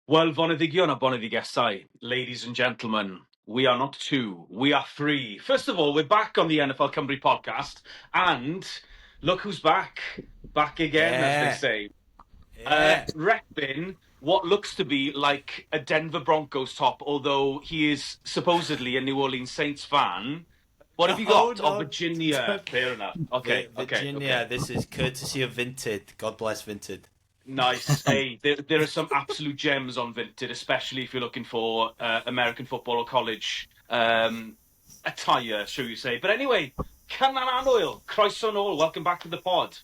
Wel, boneddigion a boneddigesau, ladies and gentlemen, we are not two, we are three. First of all, we're back on the NFL Cymru podcast, and look who's back. Back again, as they say. Repping what looks to be like a Denver Broncos top, although he is supposedly a New Orleans Saints fan. What have you got? No. Oh, Virginia. Fair enough. Okay, Virginia, okay. This is courtesy of Vinted. God bless Vinted. Nice. Hey, there are some absolute gems on Vinted, especially if you're looking for American football or college attire, shall you say. But anyway, Cynan Anwyl, croeso nôl, welcome back to the pod.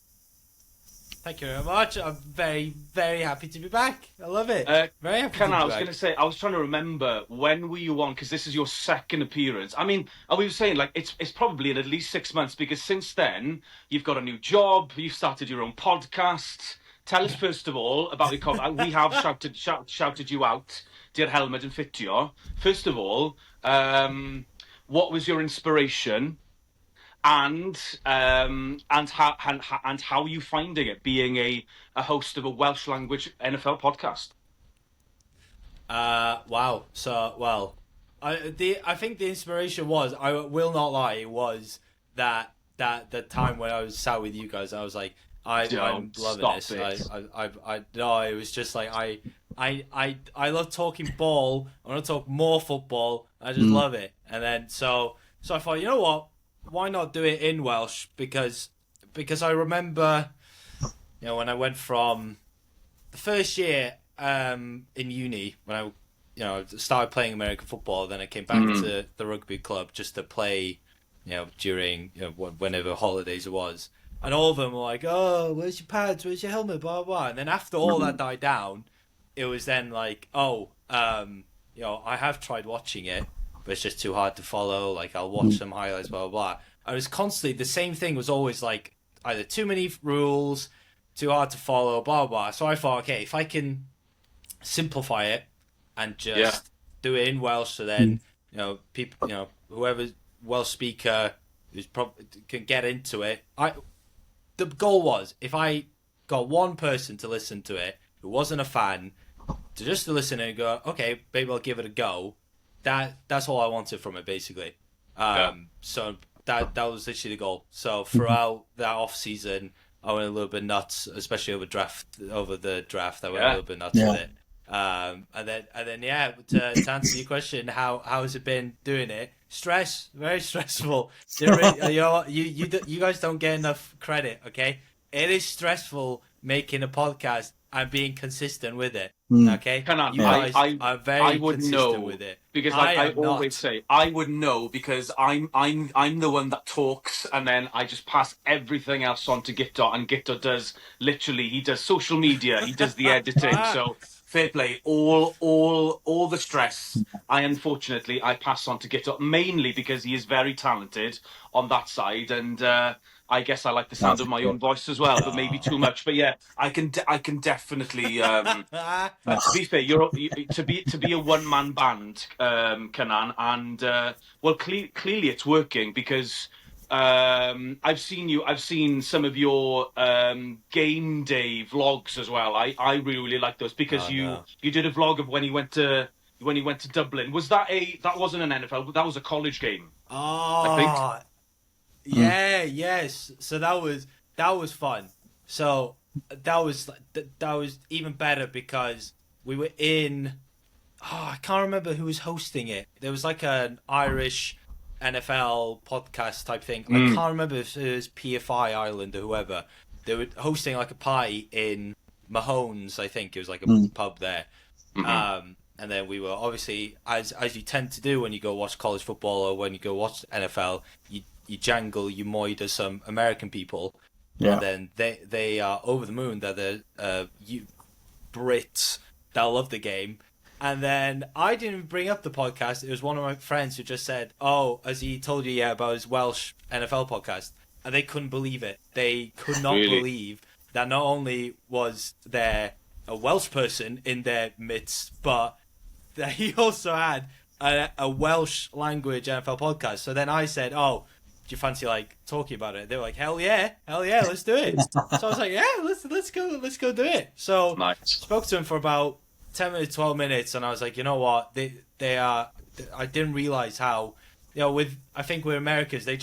Thank you very much. I'm very, very happy to be back. I love it. Very happy Cynan, to be I was back. going to say, I was trying to remember, when were you on, because this is your second appearance. I mean, we were saying, like, it's probably in at least 6 months, because since then, you've got a new job, you've started your own podcast. Tell us, first of all, about your we have shouted you out, dear Helmed and Ffitio. First of all, what was your inspiration, and how are you finding it, being a host of a Welsh language NFL podcast? Wow. So, well, I think the inspiration was, I will not lie, it was that the time when I was sat with you guys, I was like, I'm loving this. No, it was just like I love talking ball. I want to talk more football. I just love it. And then so I thought, you know what? Why not do it in Welsh? Because I remember, when I went from the first year in uni, when I started playing American football, then I came back to the rugby club just to play, during whenever holidays it was. And all of them were like, oh, where's your pads? Where's your helmet? Blah, blah, blah. And then after all that died down, it was then like, I have tried watching it, but it's just too hard to follow. Like, I'll watch some highlights, blah, blah, blah. I was constantly, the same thing was always like, either too many rules, too hard to follow, blah, blah. So I thought, okay, if I can simplify it and just do it in Welsh, so then, people, whoever's Welsh speaker who's can get into it. The goal was, if I got one person to listen to it who wasn't a fan, to just to listen and go, okay, maybe I'll give it a go. That's all I wanted from it, basically. So that was literally the goal. So throughout that off season, I went a little bit nuts, especially over the draft. I went a little bit nuts with it. And then to answer your question, how has it been doing it? Very stressful. You guys don't get enough credit, okay? It is stressful making a podcast and being consistent with it, okay? You guys are very consistent with it. Because I always say, I would know, because I'm the one that talks, and then I just pass everything else on to Gito, and Gito does, literally, he does social media, he does the editing, so fair play. All the stress, unfortunately I pass on to Gito, mainly because he is very talented on that side, and I guess I like the sound of my own voice as well, but maybe too much. But yeah, I can definitely. To be fair, to be a one-man band, Cynan, and clearly it's working, because I've seen some of your game day vlogs as well. I really like those, because you did a vlog of when you went to Dublin. Was that wasn't an NFL, but that was a college game? I think. Yeah, yes. So that was fun. So that was even better, because we were in. I can't remember who was hosting it. There was like an Irish NFL podcast type thing. I can't remember if it was PFI Ireland or whoever. They were hosting like a party in Mahone's. I think it was like a pub there. And then we were obviously, as you tend to do when you go watch college football or when you go watch NFL, you jangle, you moid some American people, and then they are over the moon that the Brits that love the game. And then I didn't even bring up the podcast. It was one of my friends who just said, "Oh, has he told you about his Welsh NFL podcast?" And they couldn't believe it. They could not believe that not only was there a Welsh person in their midst, but that he also had a Welsh language NFL podcast. So then I said, "Oh, do you fancy like talking about it?" They were like, hell yeah, let's do it. So I was like, yeah, let's go do it. So spoke to him for about 10 minutes, 12 minutes, and I was like, you know what? They are. I didn't realize how, I think with Americans, they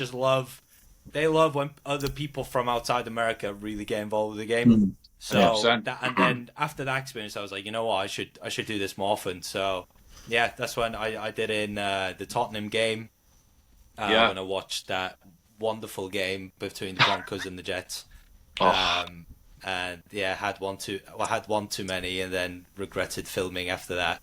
love when other people from outside America really get involved with the game. Mm. So and then after that experience, I was like, you know what? I should do this more often. So yeah, that's when I did in the Tottenham game. When I watched that wonderful game between the Broncos and the Jets. And yeah, had one too many, and then regretted filming after that.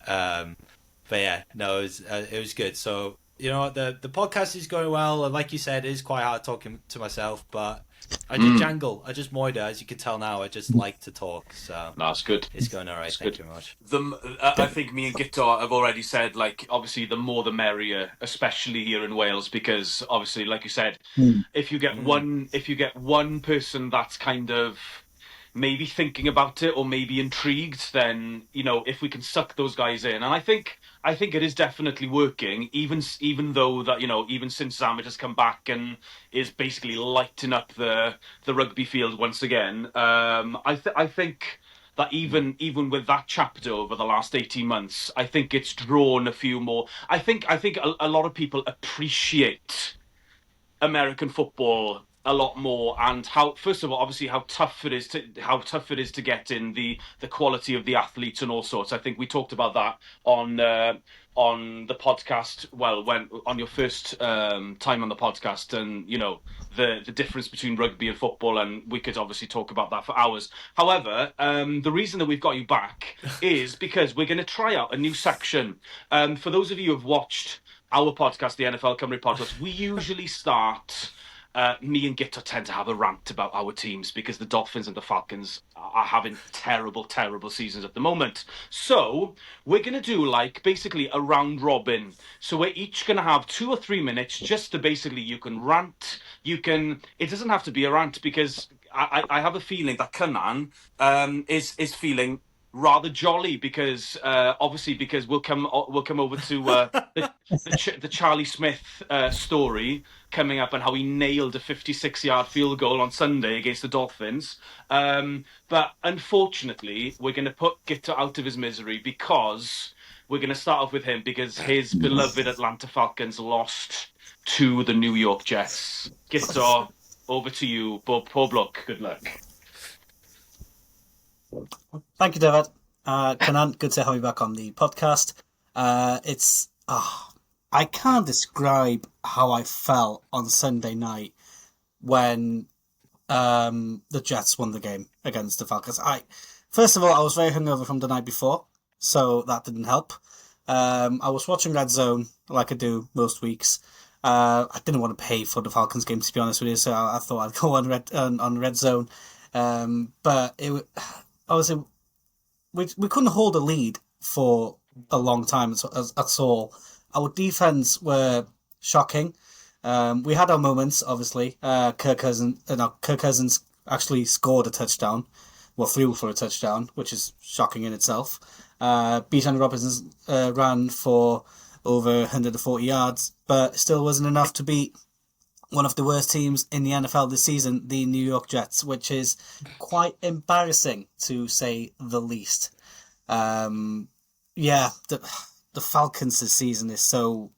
But yeah, no, it was good. So you know what, the podcast is going well, and like you said, it is quite hard talking to myself, but I just jangle. I just moida, as you can tell now. I just like to talk, so that's good. It's going all right. Thank you very much. I think me and Gitar have already said, like, obviously the more the merrier, especially here in Wales, because obviously, like you said, if you get one person that's kind of maybe thinking about it or maybe intrigued, then if we can suck those guys in, and I think it is definitely working, even though that even since Zamet has come back and is basically lighting up the rugby field once again. I think that even with that chapter over the last 18 months, I think it's drawn a few more. I think a lot of people appreciate American football a lot more, and how, first of all, obviously how tough it is to get in, the quality of the athletes and all sorts. I think we talked about that on the podcast. Well, when on your first time on the podcast, and the difference between rugby and football, and we could obviously talk about that for hours. However, the reason that we've got you back is because we're going to try out a new section. For those of you who have watched our podcast, the NFL Cymru podcast, we usually start. Me and Gitter tend to have a rant about our teams because the Dolphins and the Falcons are having terrible, terrible seasons at the moment. So we're going to do basically a round robin. So we're each going to have 2 or 3 minutes just to basically, you can rant. It doesn't have to be a rant, because I have a feeling that Cynan is feeling rather jolly, because obviously because we'll come over to the Charlie Smith story coming up, and how he nailed a 56-yard field goal on Sunday against the Dolphins. But unfortunately, we're going to put Gitter out of his misery, because we're going to start off with him, because his beloved Atlanta Falcons lost to the New York Jets. Gitter, over to you. Poor bloke. Good luck. Thank you, David. Cynan, good to have you back on the podcast. I can't describe how I felt on Sunday night when the Jets won the game against the Falcons. First of all, I was very hungover from the night before, so that didn't help. I was watching Red Zone like I do most weeks. I didn't want to pay for the Falcons game, to be honest with you, so I thought I'd go on Red Zone. But we couldn't hold a lead for a long time at all. Our defense were shocking. We had our moments, obviously. Kirk Cousins actually scored a touchdown, threw for a touchdown, which is shocking in itself. Bijan Robinson ran for over 140 yards, but still wasn't enough to beat one of the worst teams in the NFL this season, the New York Jets, which is quite embarrassing, to say the least. The Falcons this season is so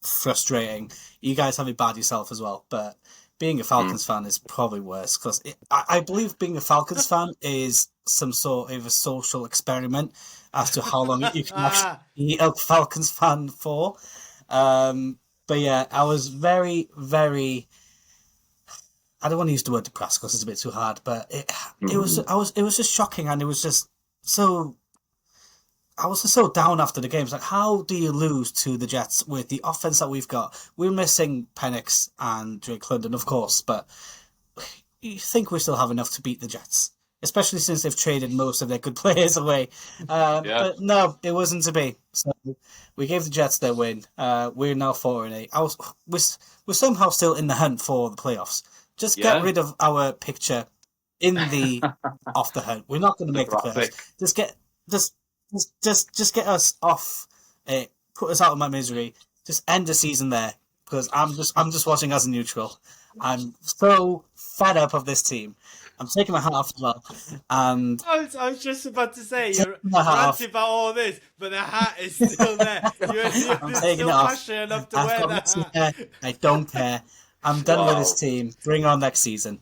frustrating. You guys have it bad yourself as well, but being a Falcons fan is probably worse, because I believe being a Falcons fan is some sort of a social experiment as to how long you can actually be a Falcons fan for. But yeah, I was very, very. I don't want to use the word depressed because it's a bit too hard, but it was just shocking, and it was just so. I was just so down after the game. It's like, how do you lose to the Jets with the offense that we've got? We're missing Penix and Drake London, of course, but you think we still have enough to beat the Jets, especially since they've traded most of their good players away. But no, it wasn't to be. So we gave the Jets their win. We're now 4-8. We're somehow still in the hunt for the playoffs. Just get rid of our picture in the off the hunt. We're not going to make the playoffs. Just get us off it. Put us out of my misery. Just end the season there, because I'm just watching as a neutral. I'm so fed up of this team. I'm taking my hat off as well, and I was just about to say taking you're my hat off. ranting about all this, but the hat is still there. I'm You're taking still it off. passionate enough to I've wear got the messy hair. hat. I don't care. I'm done with this Wow. team. Bring on next season.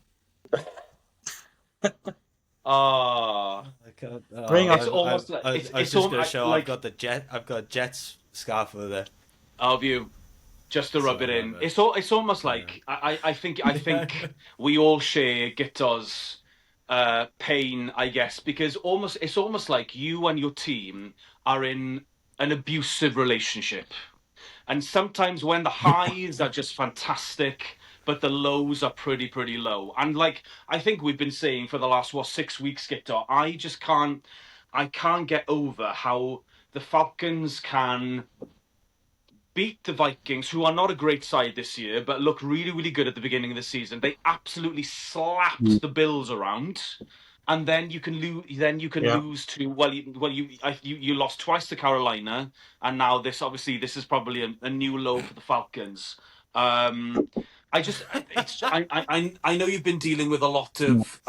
Ah, I can't. Bring on. it's almost like I was it's just all gonna show. like I've got Jets scarf over there. our view. Just to So rub I it love in. it. It's almost like I think we all share Gitto's pain, I guess, because it's almost like you and your team are in an abusive relationship. And sometimes when the highs are just fantastic, but the lows are pretty low. And like I think we've been saying for the last 6 weeks, Gitto, I can't get over how the Falcons can beat the Vikings, who are not a great side this year, but look really good at the beginning of the season. They absolutely slapped the Bills around, and then you can lose. Then you can Yeah. lose to you lost twice to Carolina, and now this is probably a new low for the Falcons. Um, I know you've been dealing with a lot of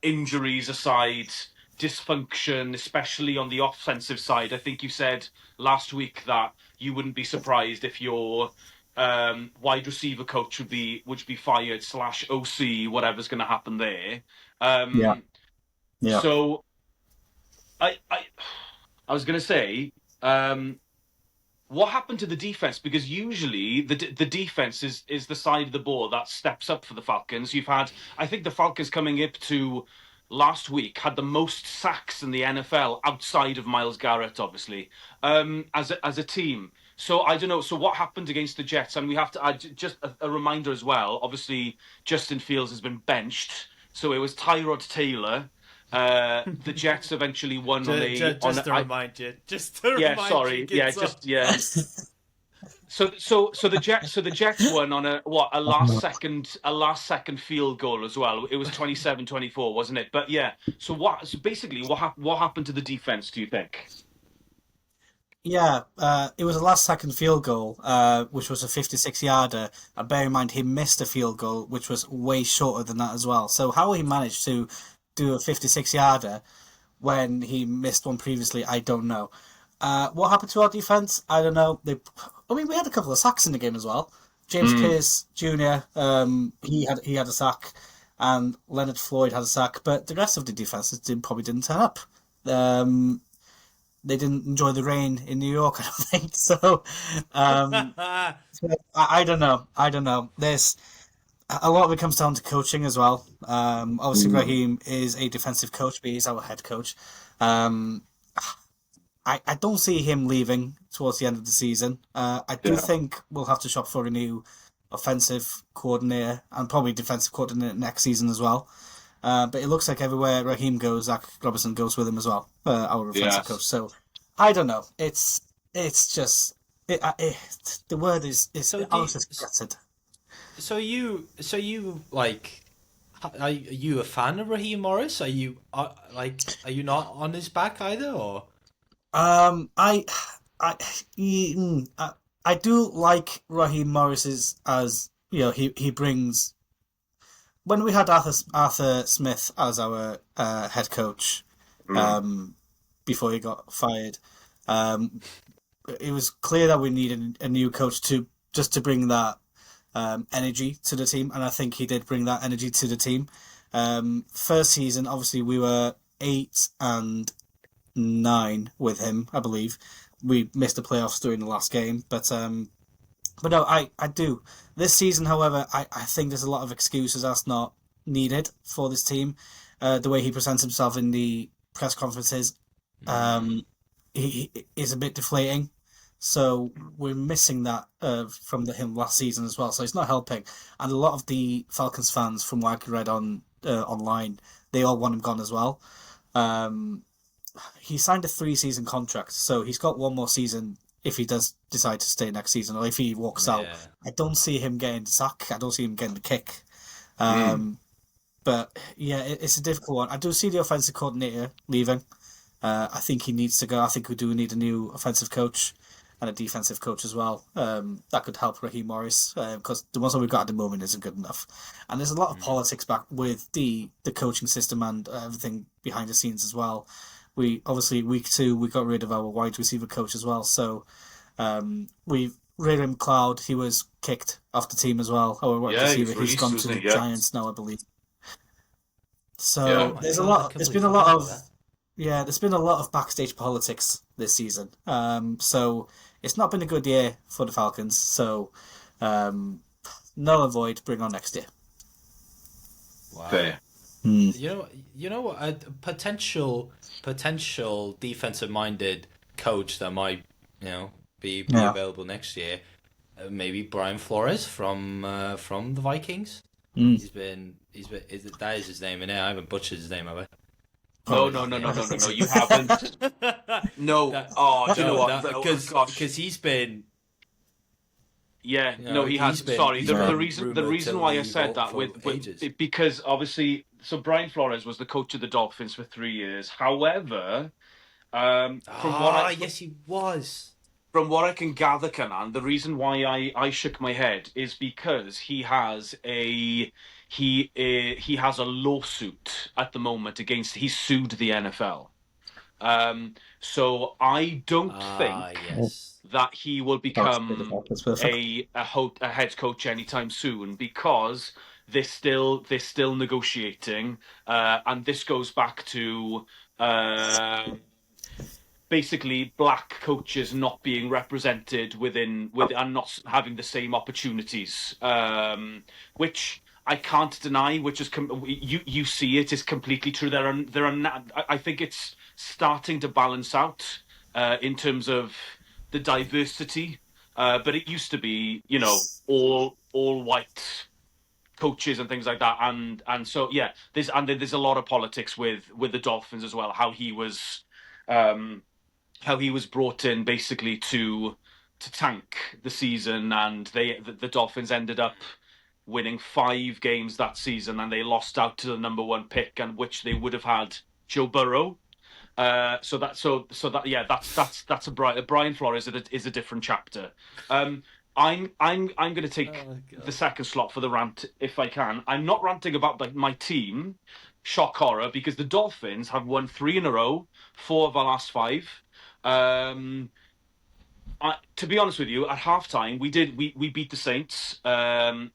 injuries aside, dysfunction, especially on the offensive side. I think you said last week that you wouldn't be surprised if your wide receiver coach would be fired / OC, whatever's going to happen there. Yeah. Um, Yeah. so I I was going to say, what happened to the defense? Because usually the defense is the side of the ball that steps up for the Falcons. I think the Falcons coming up to last week had the most sacks in the NFL outside of Myles Garrett, obviously, as a team. So I don't know. So what happened against the Jets? And we have to add just a reminder as well. Obviously, Justin Fields has been benched, so it was Tyrod Taylor. The Jets eventually won Just to remind you. Just to yeah, remind you, sorry. Yeah, Gitzo. So the Jets won on a last second field goal as well. It was 27-24, wasn't it? But yeah. So basically what happened to the defense, do you think? Yeah, it was a last second field goal, which was a 56-yarder. And bear in mind, he missed a field goal, which was way shorter than that as well. So how he managed to do a 56-yarder when he missed one previously, I don't know. What happened to our defense? I don't know. I mean, we had a couple of sacks in the game as well. James Mm, Pierce Jr. He had a sack, and Leonard Floyd had a sack, but the rest of the defenses probably didn't turn up. Um, they didn't enjoy the rain in New York, I don't think. Um, so I don't know. I don't know. There's a lot of it comes down to coaching as well. Obviously, Raheem is a defensive coach, but he's our head coach. Um, I don't see him leaving towards the end of the season. I do yeah. think we'll have to shop for a new offensive coordinator and probably defensive coordinator next season as well. But it looks like everywhere Raheem goes, Zach Robertson goes with him as well, our offensive coach. Yes. So I don't know. It's just the word is So do I you, was just gutted. so you like are you a fan of Raheem Morris? Are you not on his back either or Um, I, I, I do like Raheem Morris's as he brings when we had Arthur Smith as our head coach Mm, um before he got fired. Um, it was clear that we needed a new coach to bring that energy to the team, and I think he did bring that energy to the team. First season, obviously, we were 8-9 with him, I believe. We missed the playoffs during the last game, but no, I do. This season, however, I think there's a lot of excuses that's not needed for this team. The way he presents himself in the press conferences, mm, um, he is a bit deflating. So we're missing that from him last season as well. So it's not helping. And a lot of the Falcons fans, from what I could read online, they all want him gone as well. Um, he signed a 3-season contract, so he's got one more season if he does decide to stay next season, or if he walks out. yeah. I don't see him getting the sack. I don't see him getting the kick. mm. Um, but yeah, it's a difficult one. I do see the offensive coordinator leaving. I think he needs to go. I think we do need a new offensive coach. and a defensive coach as well. That could help Raheem Morris because the ones that we've got at the moment isn't good enough. And there's a lot of politics back with the coaching system and everything behind the scenes as well. We obviously week 2 we got rid of our wide receiver coach as well. So we've Ray McLeod, he was kicked off the team as well. Our wide receiver, he's gone to the Giants now, I believe. So there's a lot. There's been a lot of there's been a lot of backstage politics this season. So it's not been a good year for the Falcons. So null and void. Bring on next year. Wow. Fair. You know what? A potential defensive minded coach that might be available next year. Maybe Brian Flores from the Vikings. That is his name, and I haven't butchered his name, have I? No, you haven't. No. Do you know what? Because he's been. Yeah, no, he has. Sorry, the reason why I said that with because obviously, so Brian Flores was the coach of the Dolphins for 3 years. However, yes, he was. From what I can gather, Cynan, the reason why I shook my head is because he has a lawsuit at the moment against. He sued the NFL. So I don't think that he will become a head coach anytime soon because they're still negotiating, and this goes back to basically black coaches not being represented within and not having the same opportunities, which I can't deny. Which is you see it is completely true. I think it's starting to balance out in terms of the diversity, but it used to be all white coaches and things like that, and so there's a lot of politics with the Dolphins as well. How he was brought in basically to tank the season, and the Dolphins ended up winning 5 games that season, and they lost out to the number 1 pick, and which they would have had Joe Burrow. That's a Brian Flores is a different chapter. I'm going to take the second slot for the rant if I can. I'm not ranting about my team, shock horror, because the Dolphins have won 3 in a row, 4 of our last 5. To be honest with you, at halftime we beat the Saints,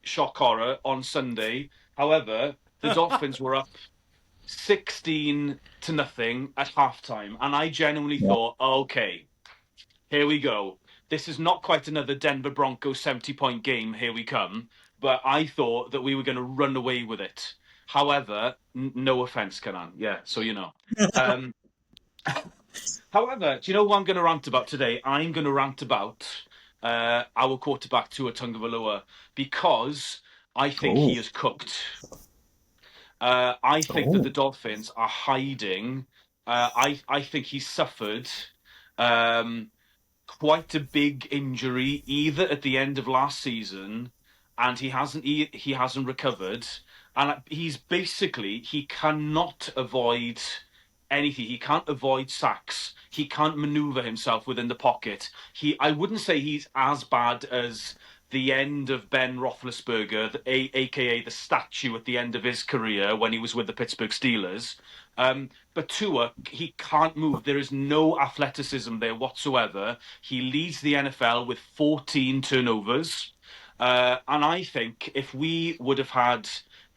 shock horror, on Sunday. However, the Dolphins were up 16-0 at halftime, and I genuinely thought, okay, here we go. This is not quite another Denver Broncos 70-point game. Here we come. But I thought that we were going to run away with it. However, no offense, Cynan. Yeah, so you know. However, do you know what I'm going to rant about today? I'm going to rant about our quarterback, Tua Tagovailoa, because I think he is cooked. I think that the Dolphins are hiding. I think he suffered quite a big injury, either at the end of last season, and he hasn't recovered, and he cannot avoid anything. He can't avoid sacks. He can't maneuver himself within the pocket. I wouldn't say he's as bad as the end of Ben Roethlisberger, aka the statue at the end of his career when he was with the Pittsburgh Steelers. But Tua, he can't move. There is no athleticism there whatsoever. He leads the NFL with 14 turnovers. And I think if we would have had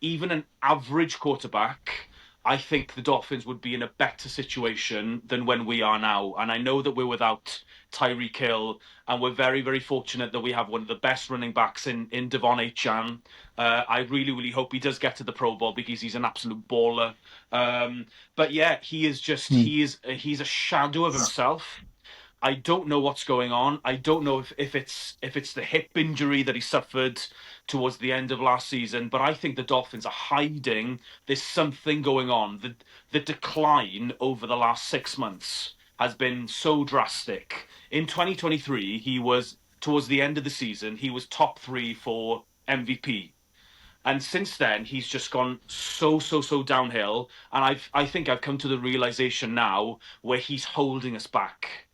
even an average quarterback, I think the Dolphins would be in a better situation than when we are now. And I know that we're without Tyreek Hill, and we're very, very fortunate that we have one of the best running backs in Devon Achane. I really, really hope he does get to the Pro Bowl because he's an absolute baller. But yeah, he is just he's a shadow of himself. I don't know what's going on. I don't know if it's the hip injury that he suffered towards the end of last season, but I think the Dolphins are hiding. There's something going on. The decline over the last 6 months has been so drastic. In 2023, he was, towards the end of the season, he was top 3 for MVP. And since then, he's just gone so downhill. And I think I've come to the realization now where he's holding us back.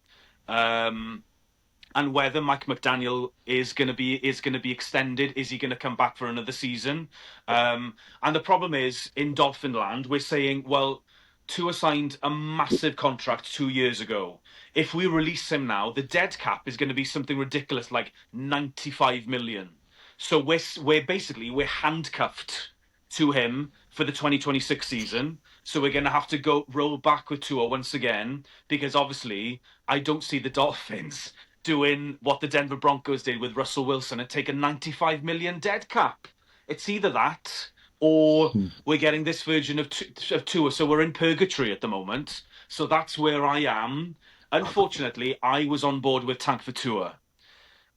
and whether Mike McDaniel is going to be extended. Is he going to come back for another season? And the problem is, in Dolphin Land, we're saying, well, Tua signed a massive contract 2 years ago. If we release him now, the dead cap is going to be something ridiculous like 95 million. So we're handcuffed to him for the 2026 season. So we're going to have to go roll back with Tua once again, because obviously I don't see the Dolphins doing what the Denver Broncos did with Russell Wilson and take a 95 million dead cap. It's either that or we're getting this version of Tua. So we're in purgatory at the moment. So that's where I am. Unfortunately, I was on board with Tank for Tua.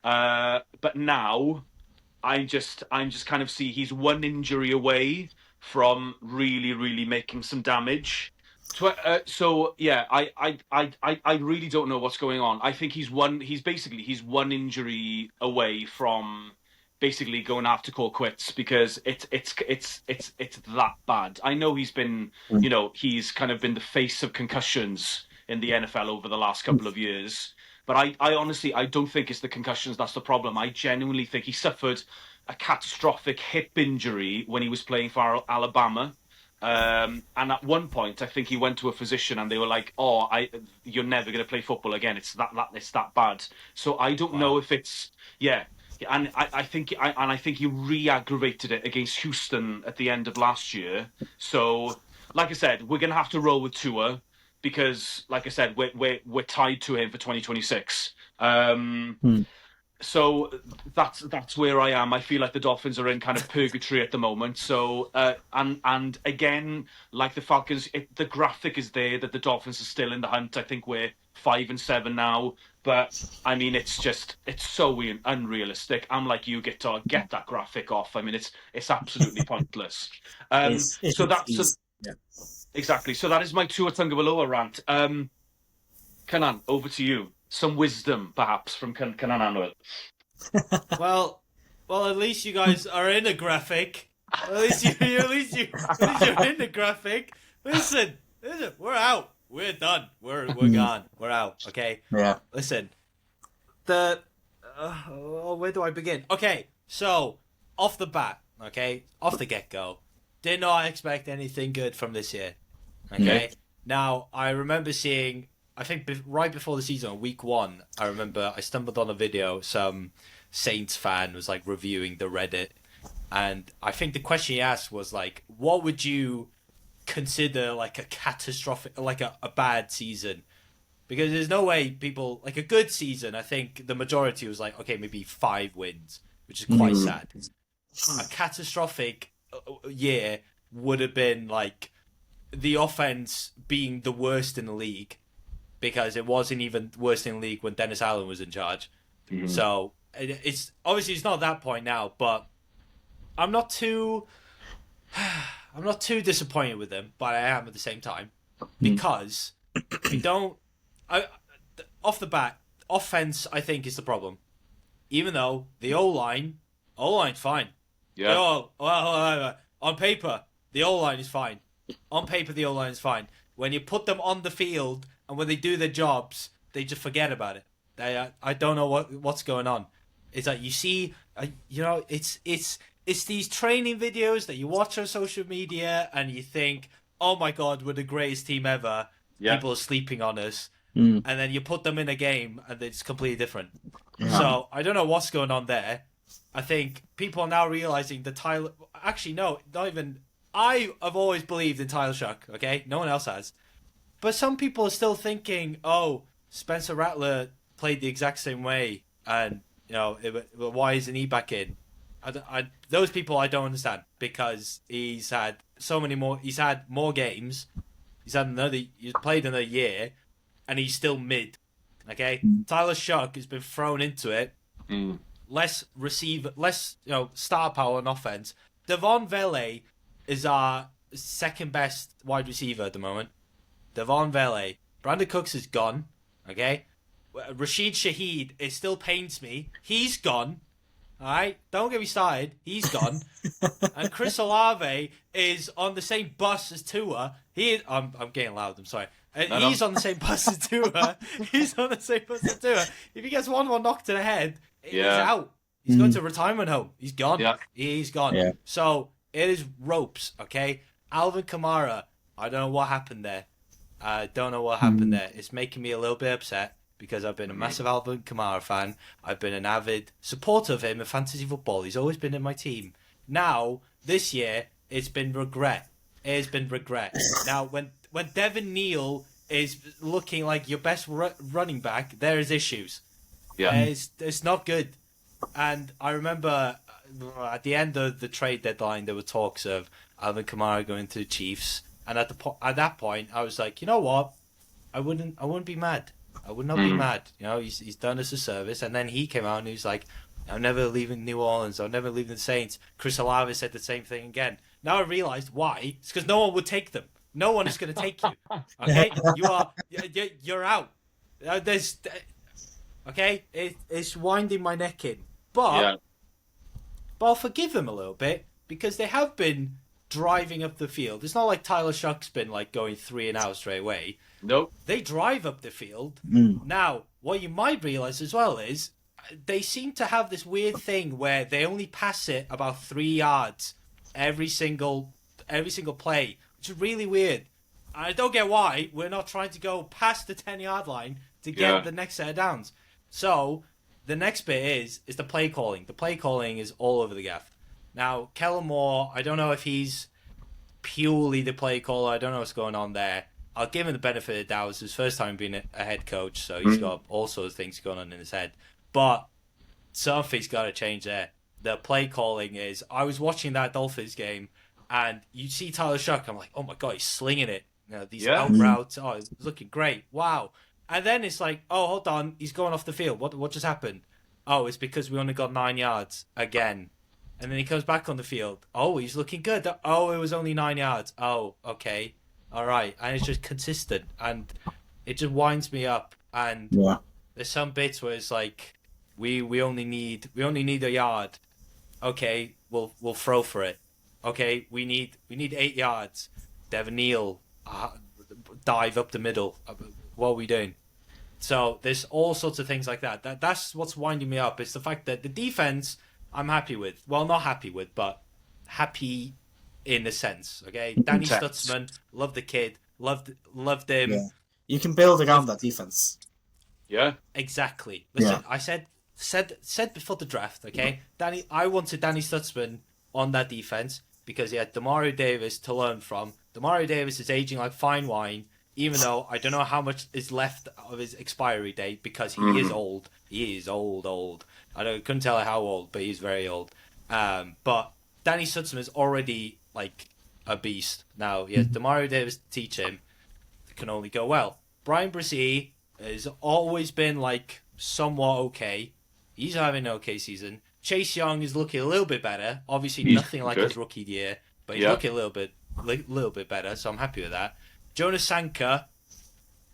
But now I'm just kind of see he's one injury away from really, really making some damage. So yeah, I really don't know what's going on. I think he's one injury away from basically going to have to call quits, because it's that bad. I know he's been, he's kind of been the face of concussions in the NFL over the last couple of years. But I honestly, I don't think it's the concussions that's the problem. I genuinely think he suffered a catastrophic hip injury when he was playing for Alabama. And at one point, I think he went to a physician and they were like, "Oh, you're never going to play football again. It's that bad." So I don't know if it's and I think he re-aggravated it against Houston at the end of last year. So, like I said, we're going to have to roll with Tua, because, like I said, we're tied to him for 2026. So that's where I am. I feel like the Dolphins are in kind of purgatory at the moment. So and again, like the Falcons, the graphic is there that the Dolphins are still in the hunt. I think we're 5-7 now, but I mean, it's so unrealistic. I'm like, you get that graphic off. I mean, it's absolutely pointless. Exactly. So that is my Tua Tagovailoa rant. Cynan, over to you. Some wisdom, perhaps, from Cynan Anwyl. Well, at least you guys are in a graphic. At least you're in the graphic. Listen, we're out. We're done. We're gone. We're out. Okay. Yeah. Listen, where do I begin? Okay, so off the bat, off the get go, did not expect anything good from this year. Okay. Yeah. Now I remember seeing, I think right before the season, week 1, I remember I stumbled on a video. Some Saints fan was like reviewing the Reddit, and I think the question he asked was like, what would you consider like a catastrophic, like a bad season? Because there's no way people, like a good season, I think the majority was like, okay, maybe 5 wins, which is quite sad. A catastrophic year would have been like the offense being the worst in the league, because it wasn't even worse in the league when Dennis Allen was in charge. Mm-hmm. So it's obviously it's not that point now, but I'm not too disappointed with them, but I am at the same time, because off the bat, offense I think is the problem. Even though the O-line's fine. Yeah. On paper, the O-line is fine. On paper, the O-line is fine. When you put them on the field and when they do their jobs, they just forget about it. I don't know what's going on. It's like you see, it's these training videos that you watch on social media and you think, oh my God, we're the greatest team ever. Yeah. People are sleeping on us. And then you put them in a game and it's completely different. Yeah. So I don't know what's going on there. I think people are now realizing that Tyler... Actually, no, not even... I have always believed in Tyler Shuck, okay? No one else has. But some people are still thinking, oh, Spencer Rattler played the exact same way, and, why isn't he back in? Those people I don't understand, because he's had more games, he's played another year, and he's still mid, okay? Tyler Shuck has been thrown into it, less star power on offense. Devon Vele is our second best wide receiver at the moment. Devon Vele. Brandon Cooks is gone. Okay? Rashid Shaheed, it still pains me. He's gone. Alright? Don't get me started. He's gone. And Chris Olave is on the same bus as Tua. I'm getting loud, I'm sorry. And he's on the same bus as Tua. He's on the same bus as Tua. If he gets one more knock to the head, he's out. He's going to retirement home. He's gone. Yeah. He's gone. Yeah. So it is ropes, okay? Alvin Kamara, I don't know what happened there. It's making me a little bit upset because I've been a massive Alvin Kamara fan. I've been an avid supporter of him in fantasy football. He's always been in my team. Now, this year, it's been regret. It has been regret. Now, when Devin Neal is looking like your best running back, there is issues. Yeah. It's not good. And I remember at the end of the trade deadline, there were talks of Alvin Kamara going to the Chiefs. And at that point, I was like, you know what? I wouldn't be mad. I would not be mad. You know, he's done us a service. And then he came out and he was like, I'm never leaving New Orleans. I'm never leaving the Saints. Chris Olave said the same thing again. Now I realized why. It's because no one would take them. No one is going to take you. Okay? You're out. Okay? It's winding my neck in. But I'll forgive them a little bit because they have been driving up the field. It's not like Tyler Shuck's been like going 3 and out straight away. Nope. They drive up the field. Now, what you might realize as well is they seem to have this weird thing where they only pass it about 3 yards every single play, which is really weird. I don't get why we're not trying to go past the 10-yard line to get the next set of downs. So the next bit is the play calling. The play calling is all over the gaff. Now, Kellen Moore, I don't know if he's purely the play caller. I don't know what's going on there. I'll give him the benefit of the doubt. It's his first time being a head coach, so he's got all sorts of things going on in his head. But something's got to change there. The play calling is... I was watching that Dolphins game, and you see Tyler Shuck. I'm like, oh my God, he's slinging it. You know, these out routes. Oh, it's looking great. Wow. And then it's like, oh, hold on. He's going off the field. What just happened? Oh, it's because we only got 9 yards again. And then he comes back on the field. Oh, he's looking good. Oh, it was only 9 yards. Oh, okay. All right. And it's just consistent. And it just winds me up. And there's some bits where it's like, we only need a yard. Okay, we'll throw for it. Okay, we need 8 yards. Devin Neal, dive up the middle. What are we doing? So there's all sorts of things like that. That's what's winding me up. It's the fact that the defense I'm happy with. Well, not happy with, but happy in a sense. Okay, Danny Stutzman, loved the kid, loved him. Yeah. You can build around that defense. Yeah, exactly. Listen, I said before the draft. Okay, I wanted Danny Stutzman on that defense because he had Demario Davis to learn from. Demario Davis is aging like fine wine. Even though I don't know how much is left of his expiry date because he is old. He is old. Couldn't tell how old, but he's very old. But Danny Stutzman is already like a beast. Now he has Demario Davis to teach him. It can only go well. Brian Brzee has always been like somewhat okay. He's having an okay season. Chase Young is looking a little bit better. Obviously nothing like his rookie year, but he's looking a little bit better, so I'm happy with that. Jonas Sanka,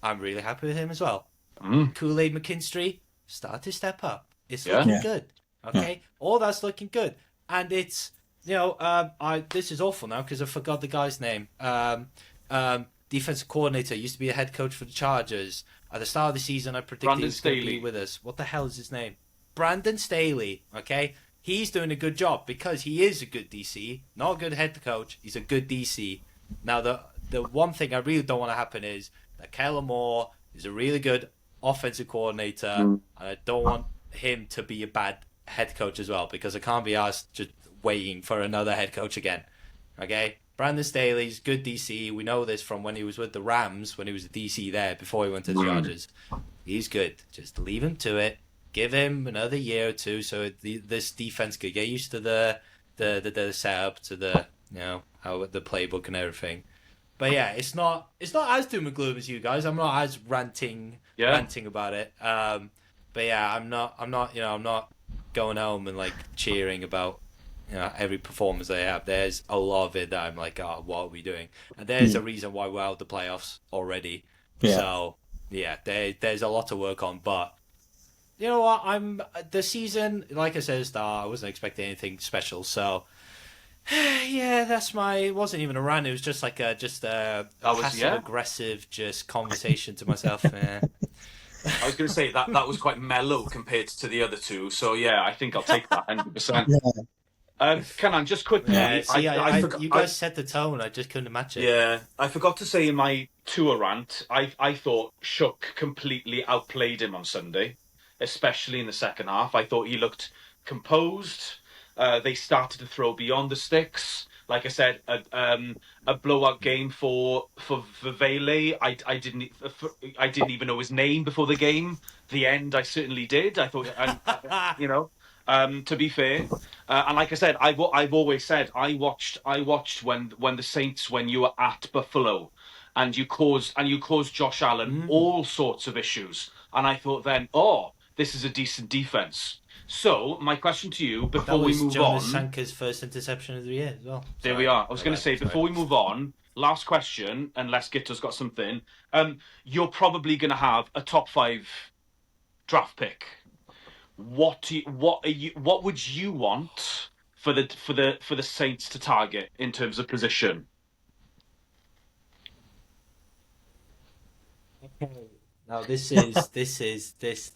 I'm really happy with him as well. Kool-Aid McKinstry, start to step up. It's looking good. Okay? All that's looking good. And it's, this is awful now because I forgot the guy's name. Defensive coordinator, used to be a head coach for the Chargers. At the start of the season, I predicted he was going to be with us. What the hell is his name? Brandon Staley, okay? He's doing a good job because he is a good DC. Not a good head coach. He's a good DC. Now, the one thing I really don't want to happen is that Kellen Moore is a really good offensive coordinator, and I don't want him to be a bad head coach as well because I can't be asked just waiting for another head coach again. Okay? Brandon Staley's good DC. We know this from when he was with the Rams, when he was a DC there before he went to the Chargers. He's good. Just leave him to it. Give him another year or two so this defense could get used to the setup, to the how the playbook and everything. But yeah, it's not as doom and gloom as you guys. I'm not as ranting about it. But yeah, I'm not going home and like cheering about every performance they have. There's a lot of it that I'm like, oh, what are we doing? And there's a reason why we're out of the playoffs already. Yeah. So yeah, there's a lot to work on. But you know what? The season, like I said at the start, I wasn't expecting anything special. So Yeah, that's my. It wasn't even a rant. It was just like a That was passive yeah. aggressive just conversation to myself. Yeah. I was going to say that was quite mellow compared to the other two. So yeah, I think I'll take that 100%. Yeah. Canan, just Yeah. quickly, See, I forgot. you guys set the tone. I just couldn't match it. Yeah, I forgot to say in my tour rant, I thought Shook completely outplayed him on Sunday, especially in the second half. I thought he looked composed. They started to throw beyond the sticks. Like I said, a blowout game for Vele. I didn't even know his name before the game. The end, I certainly did. I thought, and you know, to be fair. And like I said, I've always said I watched when the Saints when you were at Buffalo, and you caused Josh Allen all sorts of issues, and I thought then, oh, this is a decent defense. So my question to you That before we was move Jonas on, Sanka's first interception of the year as well. there we Sorry. are. I was My going to bad. say Sorry. before we move on, last question, unless Gitto's got something. You're probably going to have a top 5 draft pick. What would you want for the Saints to target in terms of position? No, this.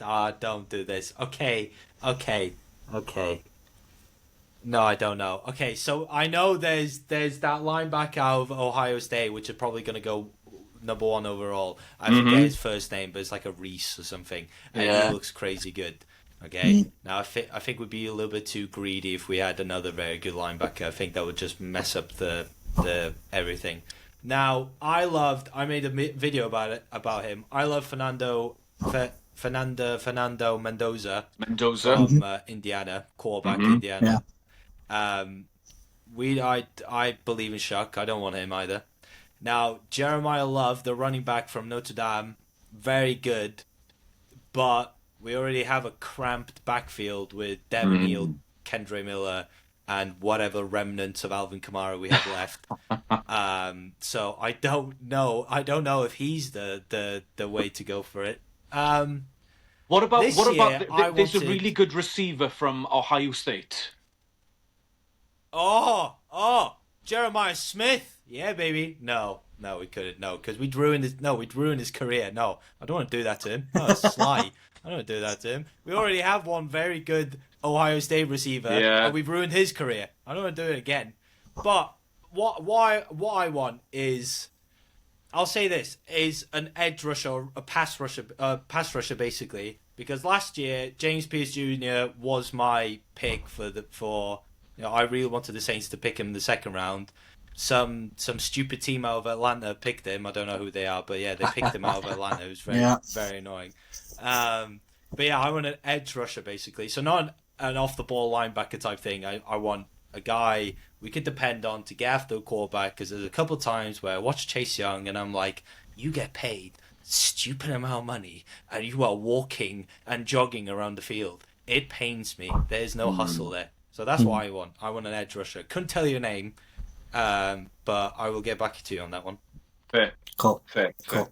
Ah, don't do this. Okay, okay, okay. No, I don't know. Okay, so I know there's that linebacker out of Ohio State, which is probably going to go number 1 overall. I forget Mm-hmm. his first name, but it's like a Reese or something, and he Yeah. looks crazy good. Okay, now I think we'd be a little bit too greedy if we had another very good linebacker. I think that would just mess up the everything. Now I made a video about him. I love Fernando Mendoza Mendoza. from Indiana, quarterback Mm-hmm. Yeah. Indiana. Um, I believe in Shuck. I don't want him either. Now Jeremiah Love, the running back from Notre Dame, very good, but we already have a cramped backfield with Devin Neal, Kendre Miller, and whatever remnants of Alvin Kamara we have left. So I don't know. I don't know if he's the way to go for it. This year There's a really good receiver from Ohio State. Jeremiah Smith. Yeah, baby. No, we couldn't. No, because we'd ruin his. No, we'd ruin his career. No, I don't want to do that to him. No, it's sly. I don't want to do that to him. We already have one very good Ohio State receiver, Yeah. and we've ruined his career. I don't want to do it again. But what I want is, I'll say this, is an edge rusher, a pass rusher basically. Because last year James Pierce Jr. was my pick for. I really wanted the Saints to pick him in the second round. Some stupid team out of Atlanta picked him. I don't know who they are, but yeah, they picked him out of Atlanta. It was very annoying. But yeah, I want an edge rusher basically. So not an off the ball linebacker type thing. I want a guy we could depend on to get after the quarterback. Because there's a couple of times where I watch Chase Young and I'm like, you get paid stupid amount of money and you are walking and jogging around the field. It pains me. There's no hustle there. So that's what I want. I want an edge rusher. Couldn't tell you a name, but I will get back to you on that one. Fair. Cool. Fair. Cool.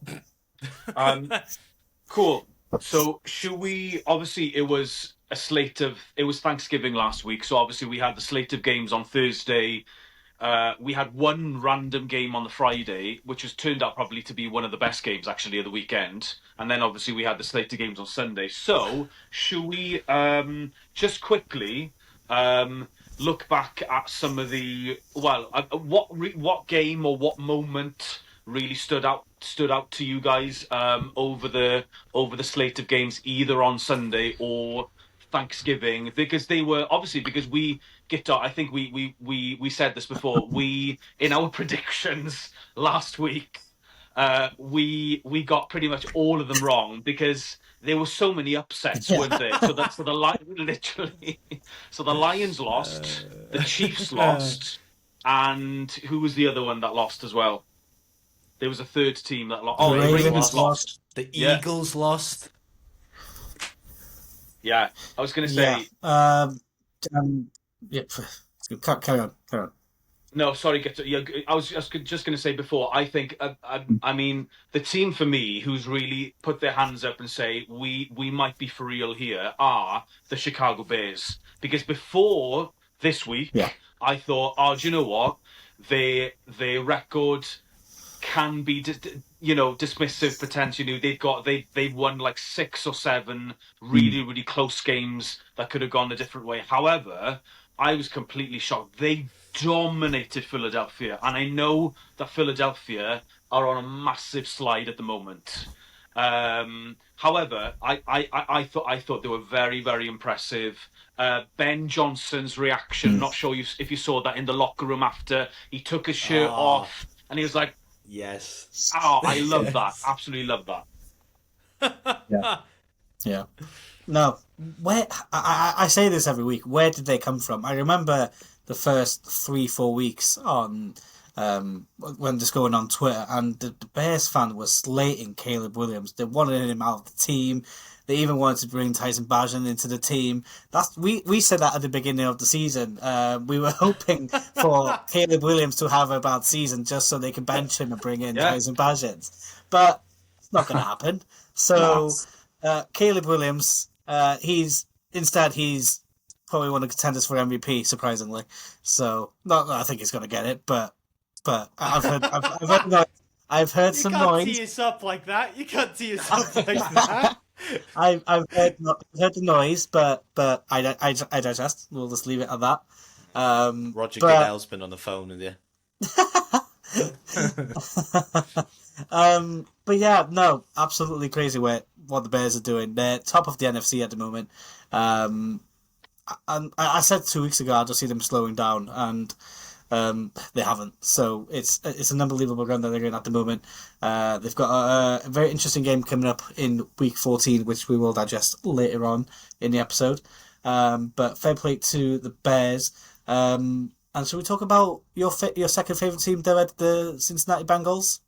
Cool. So should we? Obviously, it was Thanksgiving last week, so obviously we had the slate of games on Thursday. We had one random game on the Friday, which has turned out probably to be one of the best games actually of the weekend. And then obviously we had the slate of games on Sunday. So should we just quickly look back at some of the what game or what moment really stood out to you guys over the slate of games either on Sunday or Thanksgiving, because they were obviously because we get I think we said this before, we in our predictions last week we got pretty much all of them wrong because there were so many upsets, weren't there? So the literally so the Lions lost, the Chiefs lost, and who was the other one that lost as well? There was a third team that lost. Oh, the Ravens lost. The Eagles lost. Yeah, I was going to say. Yeah. Carry on. No, sorry, I was just going to say before. I think, I mean, the team for me who's really put their hands up and say we might be for real here are the Chicago Bears, because before this week, I thought, oh, do you know what? Their record can be, dismissive potentially. They've won like 6 or 7 Mm. really, really close games that could have gone a different way. However, I was completely shocked. They dominated Philadelphia, and I know that Philadelphia are on a massive slide at the moment. However, I thought they were very, very impressive. Ben Johnson's reaction, Mm. not sure if you saw that in the locker room after he took his shirt Ah, off and he was like, yes. oh, I love that. Absolutely love that. Yeah. Yeah. No, where I say this every week. Where did they come from? I remember the first 3 4 weeks on when just going on Twitter, and the Bears fan was slating Caleb Williams. They wanted him out of the team. They even wanted to bring Tyson Bagent into the team. We said that at the beginning of the season. We were hoping for Caleb Williams to have a bad season just so they could bench him and bring in Yeah. Tyson Bagent, but it's not going to happen. So. Caleb Williams, he's probably one of the contenders for MVP, surprisingly. So, not that I think he's going to get it, but I've heard You some can't noise. tee us up like that. You can't tee us up like that. I've heard the noise, but I digest. We'll just leave it at that. Roger But Goodell's been on the phone with you. but yeah, no, absolutely crazy what the Bears are doing. They're top of the NFC at the moment. Um, and I said 2 weeks ago I just see them slowing down, and they haven't. So it's an unbelievable run that they're in at the moment. They've got a very interesting game coming up in week 14, which we will digest later on in the episode. But fair play to the Bears. And should we talk about your second favorite team, the Cincinnati Bengals?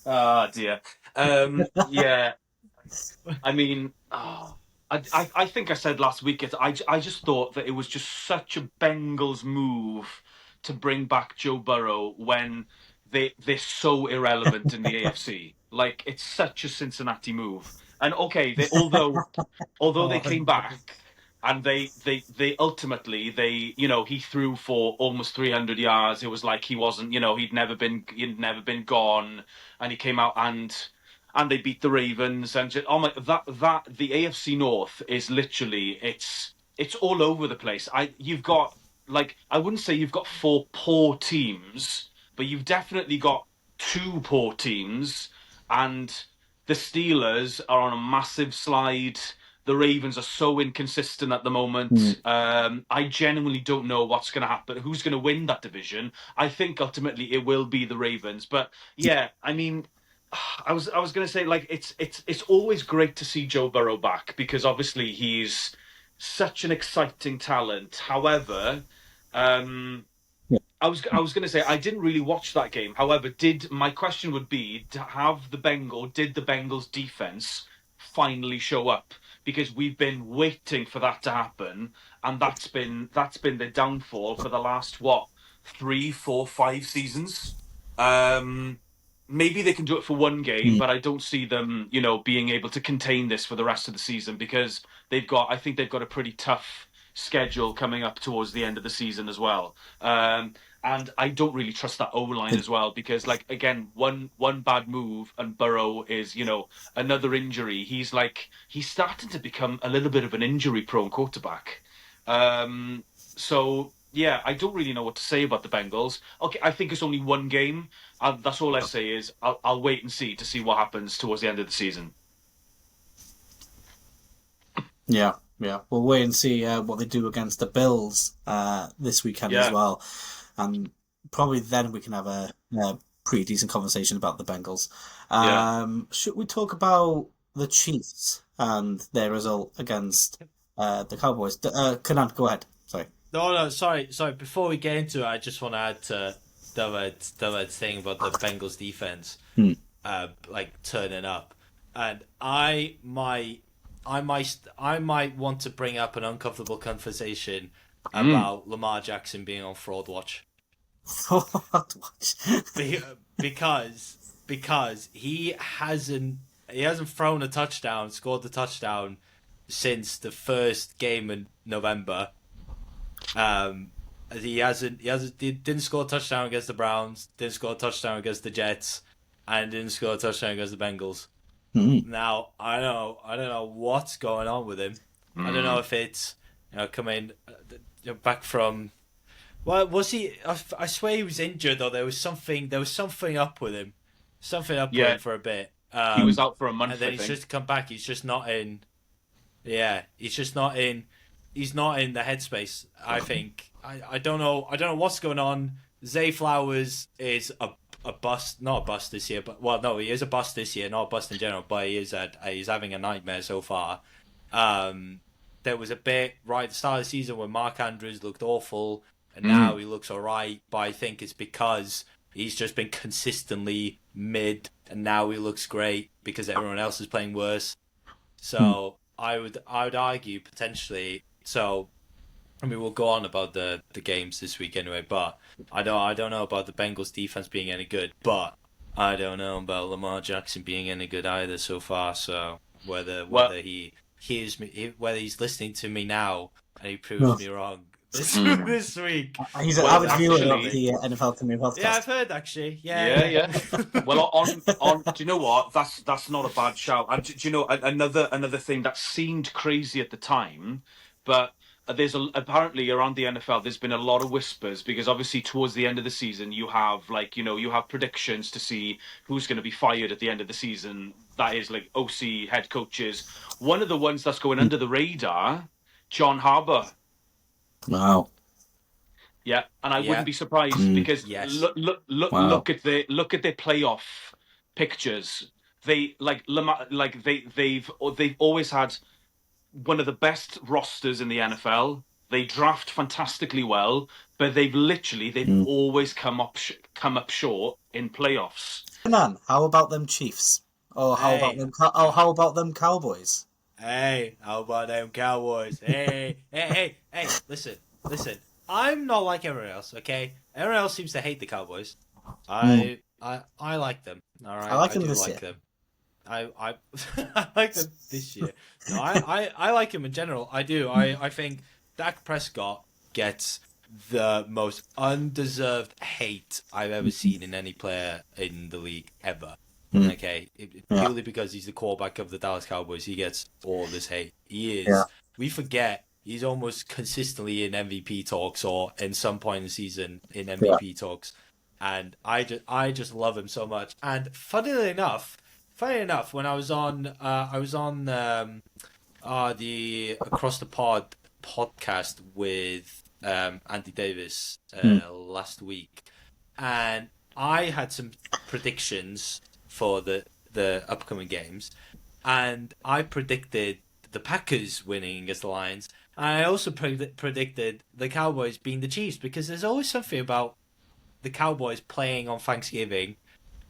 Oh dear. Yeah. I mean, I think I said last week. I just thought that it was just such a Bengals move to bring back Joe Burrow when they're so irrelevant in the AFC. Like it's such a Cincinnati move. And okay, although they Oh, came back and they ultimately he threw for almost 300 yards. It was like he wasn't, he'd never been gone, and he came out and they beat the Ravens and just, oh my, that the AFC North is literally, it's all over the place. You've got, like, I wouldn't say you've got 4 poor teams, but you've definitely got 2 poor teams, and the Steelers are on a massive slide. The Ravens are so inconsistent at the mm, moment. I genuinely don't know what's going to happen. Who's going to win that division? I think ultimately it will be the Ravens. But yeah, I mean, I was going to say, like, it's always great to see Joe Burrow back because obviously he's such an exciting talent. However, um, yeah. I was going to say I didn't really watch that game. However, did my question would be did the Bengals defense finally show up? Because we've been waiting for that to happen, and that's been the downfall for the last what 3, 4, 5 seasons. Um, Maybe they can do it for one game, Mm. but I don't see them, being able to contain this for the rest of the season because I think they've got a pretty tough schedule coming up towards the end of the season as well. And I don't really trust that O-line as well because, like, again, one bad move and Burrow is, another injury. He's starting to become a little bit of an injury-prone quarterback. So yeah, I don't really know what to say about the Bengals. Okay, I think it's only one game. That's all I say is I'll wait and see to see what happens towards the end of the season. Yeah, yeah. We'll wait and see what they do against the Bills this weekend as Yeah, well, and probably then we can have a pretty decent conversation about the Bengals. yeah. Should we talk about the Chiefs and their result against the Cowboys? Kanan, go ahead. Sorry. No, no, sorry. Before we get into it, I just want to add to David's thing about the Bengals defense, Hmm. like turning up, and I might want to bring up an uncomfortable conversation Mm. about Lamar Jackson being on fraud watch. What? Be- because he hasn't thrown a touchdown, scored the touchdown since the first game in November. He didn't score a touchdown against the Browns, didn't score a touchdown against the Jets, and didn't score a touchdown against the Bengals. Now I don't know what's going on with him. I don't know if it's coming back from. Well, was he? I swear he was injured, though. There was something up with him, with him for a bit. He was out for a month, and then he's just come back. He's just not in. Yeah, he's just not in. He's not in the headspace. I think. I don't know. I don't know what's going on. Zay Flowers is a bust, not a bust this year, but well, no, he is a bust this year, not a bust in general. But he's having a nightmare so far. There was a bit right at the start of the season where Mark Andrews looked awful, and now he looks alright. But I think it's because he's just been consistently mid, and now he looks great because everyone else is playing worse. So I would argue potentially. So I mean, we'll go on about the games this week anyway. But I don't know about the Bengals defense being any good. But I don't know about Lamar Jackson being any good either so far. So whether he hears me, whether he's listening to me now and he proves me wrong this week. He's an avid viewer of the NFL Cymru podcast. Yeah, I've heard actually. Yeah. Well, on. Do you know what? That's not a bad shout. And do you know another thing that seemed crazy at the time, but there's apparently around the NFL there's been a lot of whispers because obviously towards the end of the season you have predictions to see who's going to be fired at the end of the season. That is like OC head coaches. One of the ones that's going under the radar, John Harbaugh. Wow. Yeah, and I wouldn't be surprised because look at their playoff pictures. They've always had one of the best rosters in the NFL. They draft fantastically well, but they've always come up short in playoffs. Cynan, how about them Chiefs? Or how about them Cowboys? Hey, how about them Cowboys? Hey, listen. I'm not like everyone else, okay? Everyone else seems to hate the Cowboys. I like them. All right, I like them this year. I like them this year. No, I like him in general. I do. I think Dak Prescott gets the most undeserved hate I've ever seen in any player in the league ever. Okay, purely because he's the quarterback of the Dallas Cowboys, he gets all this hate. He is. Yeah. We forget he's almost consistently in MVP talks or in some point in the season in MVP talks, and I just love him so much. And funny enough, when I was on the Across the Pod podcast with Andy Davis last week, and I had some predictions for the upcoming games, and I predicted the Packers winning against the Lions, and I also predicted the Cowboys being the Chiefs, because there's always something about the Cowboys playing on Thanksgiving,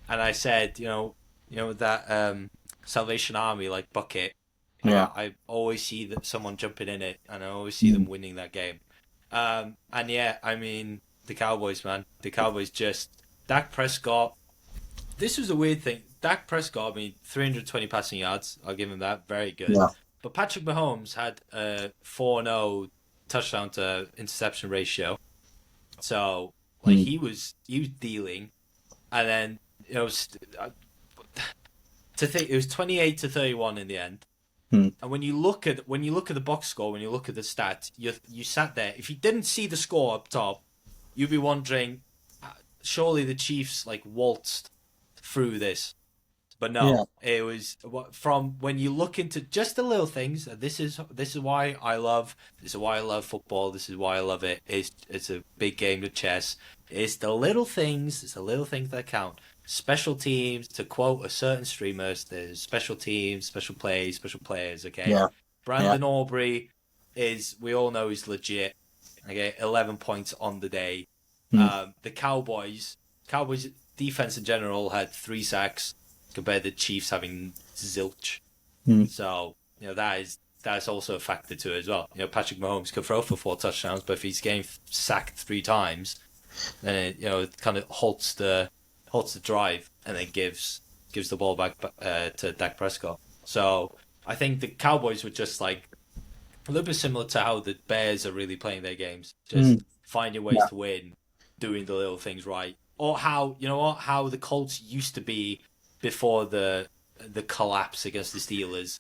and I said, you know that Salvation Army like bucket. I always see someone jumping in it, and I always see them winning that game. And yeah, I mean the Cowboys, man. The Cowboys just Dak Prescott. This was a weird thing. Dak Prescott, 320 passing yards. I'll give him that. Very good. Yeah. But Patrick Mahomes had a 4-0 touchdown to interception ratio. So he was dealing, and then it was 28-31 in the end. And when you look at the box score, when you look at the stats, you sat there. If you didn't see the score up top, you'd be wondering, surely the Chiefs waltzed through this. But no, it was from when you look into just the little things. This is why I love football. This is why I love it. It's a big game of chess. It's the little things. It's the little things that count. Special teams, to quote a certain streamer, there's special teams, special plays, special players. Okay, Brandon Aubrey we all know he's legit. Okay, 11 points on the day. The Cowboys defense in general had 3 sacks, compared to the Chiefs having zilch. So, that's also a factor to it as well. Patrick Mahomes could throw for 4 touchdowns, but if he's getting sacked 3 times, then it kind of halts the drive and then gives the ball back to Dak Prescott. So I think the Cowboys were just A little bit similar to how the Bears are really playing their games, Mm, just finding ways yeah. to win, doing the little things right, or how you know what how the Colts used to be before the collapse against the Steelers.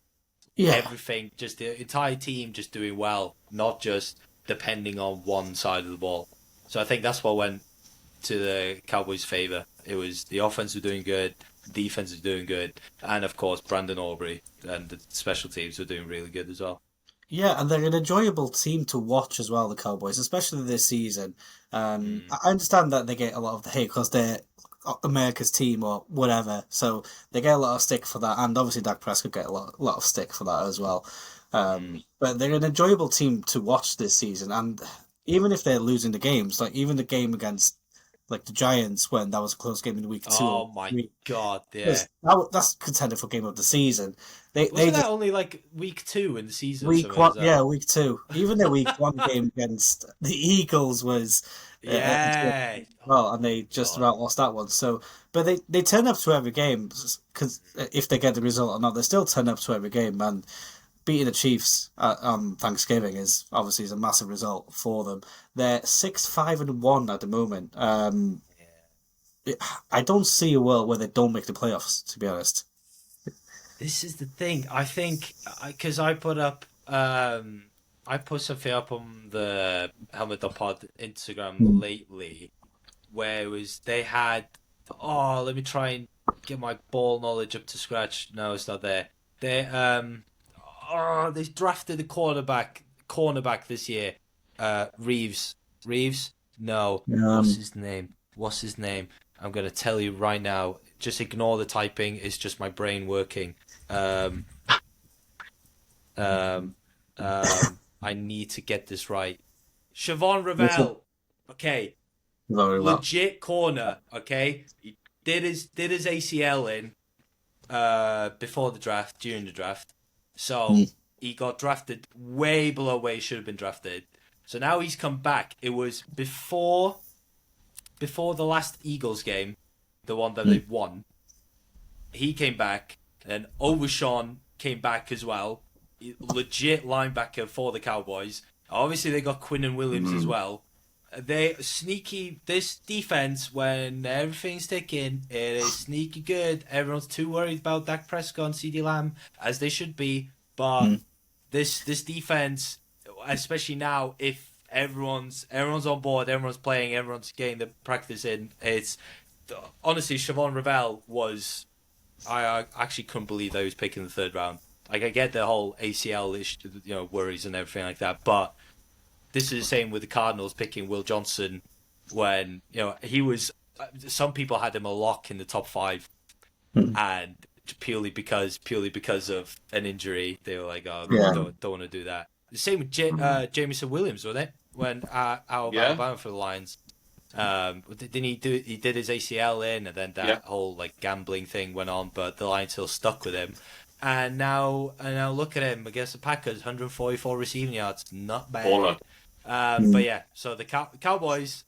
Yeah. Everything, just the entire team just doing well, not just depending on one side of the ball. So I think that's what went to the Cowboys' favor. It was the offense was doing good, defense was doing good, and of course Brandon Aubrey and the special teams were doing really good as well. Yeah, and they're an enjoyable team to watch as well, the Cowboys, especially this season. Mm. I understand that they get a lot of the hate because they're America's team or whatever, so they get a lot of stick for that, and obviously Dak Prescott get a lot of stick for that as well. Mm. But they're an enjoyable team to watch this season, and even if they're losing the games, like even the game against like the Giants when that was a close game in week two or Oh my three, god, yeah. because that's contender for game of the season. They Wasn't that just only like week 2 in the season or week something one, as yeah, well? week two. Even the week one game against the Eagles was Yeah. Oh well, and my they just god. about lost that one. So, but they turn up to every game because if they get the result or not, they still turn up to every game. And beating the Chiefs on Thanksgiving is a massive result for them. They're 6-5-1 at the moment. I don't see a world where they don't make the playoffs. To be honest. This is the thing. I think because I put something up on the Helmet Pod Instagram Mm. lately where it was they had. Oh, let me try and get my ball knowledge up to scratch. No, it's not there. They drafted a cornerback this year. Reeves. Reeves? No. What's Um, his name? What's his name? I'm gonna tell you right now. Just ignore the typing. It's just my brain working. Um, um, I need to get this right. Siobhan this is Ravel. Okay, very well. legit corner. Okay, he did his ACL in before the draft, during the draft. So Mm. he got drafted way below where he should have been drafted. So now he's come back. It was before the last Eagles game, the one that they Mm. won. He came back, and Overshawn came back as well. Legit linebacker for the Cowboys. Obviously, they got Quinn and Williams as Mm. well. They sneaky. This defense, when everything's ticking, it is sneaky good. Everyone's too worried about Dak Prescott and CeeDee Lamb, as they should be. But Mm. this defense, especially now, if everyone's on board, everyone's playing, everyone's getting the practice in. It's honestly Siobhan Ravel was. I actually couldn't believe that he was picking the third round. Like I get the whole ACL issue, worries and everything like that, but this is the same with the Cardinals picking Will Johnson when he was. Some people had him a lock in the top five, Mm. and purely because of an injury, they were like, "Oh, Yeah. don't want to do that." The same with Jamison Williams, wasn't it? When out of Yeah. Alabama for the Lions, didn't he do? He did his ACL in, and then Yeah. that whole like gambling thing went on, but the Lions still stuck with him. And now look at him against the Packers, 144 receiving yards, not Baller. bad. But yeah, so the Cowboys,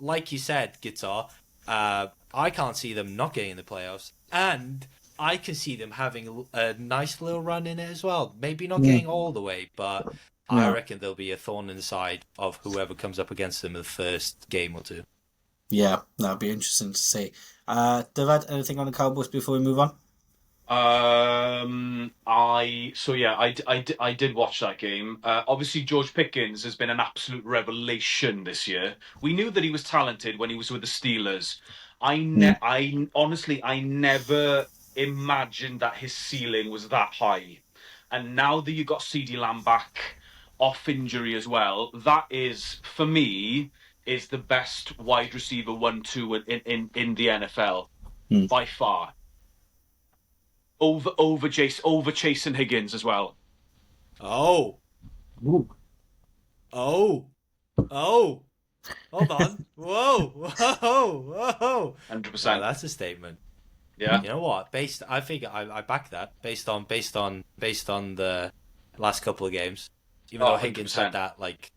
like you said, Guitar. I can't see them not getting in the playoffs, and I can see them having a nice little run in it as well. Maybe not Mm. getting all the way, but I No. reckon there'll be a thorn in the side of whoever comes up against them in the first game or two. Yeah, that'd be interesting to see. David, anything on the Cowboys before we move on? I did watch that game. Obviously, George Pickens has been an absolute revelation this year. We knew that he was talented when he was with the Steelers. Mm. I honestly, I never imagined that his ceiling was that high. And now that you got CeeDee Lamb back off injury as well, that is for me is the best wide receiver 1-2 in the NFL Mm. by far. Over Chase and Higgins as well. Oh, Ooh. oh, oh! Hold on! Whoa, whoa, whoa! Now 100%. that's a statement. Yeah. You know what? I think I back that based on the last couple of games. Even Oh, though Higgins had 100%. that like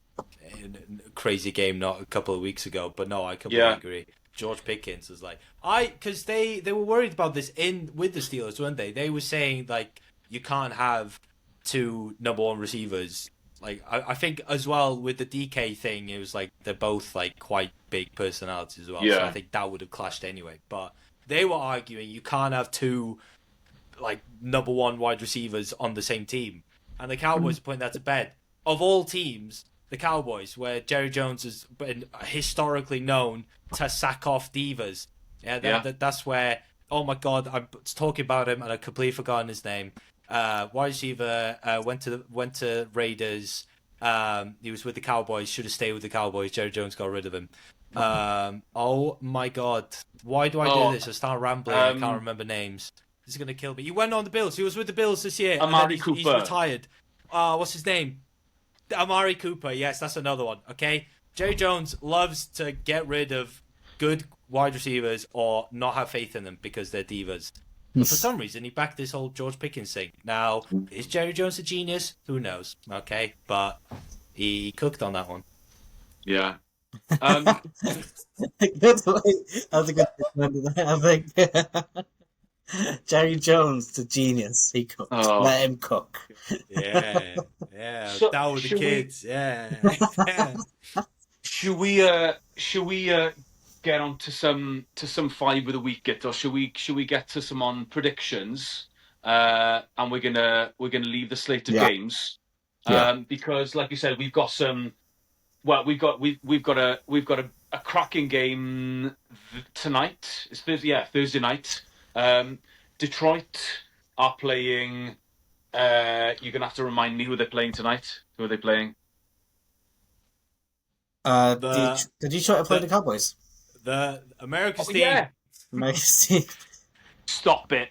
crazy game not a couple of weeks ago, but no, I completely Yeah. agree. George Pickens was like because they were worried about this in with the Steelers, weren't they? They were saying like you can't have two number one receivers. Like I think as well with the DK thing, it was like they're both like quite big personalities as well. So I think that would have clashed anyway. But they were arguing you can't have two like number one wide receivers on the same team, and the Cowboys are putting that to bed. Of all teams, the Cowboys, where Jerry Jones has been historically known to sack off divas, that's where. Oh my God, I was talking about him and I completely forgotten his name. Wide receiver went to Raiders. He was with the Cowboys. Should have stayed with the Cowboys. Jerry Jones got rid of him. Oh my God, why do I do this? I start rambling. I can't remember names. This is gonna kill me. He went on the Bills. He was with the Bills this year. Amari Cooper. He's retired. What's his name? Amari Cooper. Yes, that's another one. Okay, Jerry Jones loves to get rid of good wide receivers or not have faith in them because they're divas. But for some reason, he backed this whole George Pickens thing. Now, is Jerry Jones a genius? Who knows? Okay, but he cooked on that one. Yeah. That's a good way, I think. Jerry Jones, the genius. He cooked. Let him cook. Yeah. So, that was the kids. Yeah. Should we get on to some five of the week, or should we get to some on predictions? And we're gonna leave the slate of games. Because like you said, we've got some. Well, we've got a cracking game tonight. It's Thursday night. Detroit are playing. You're gonna have to remind me who they're playing tonight. Who are they playing? Did Detroit play the Cowboys? The America's team. Yeah. America's team. Stop it.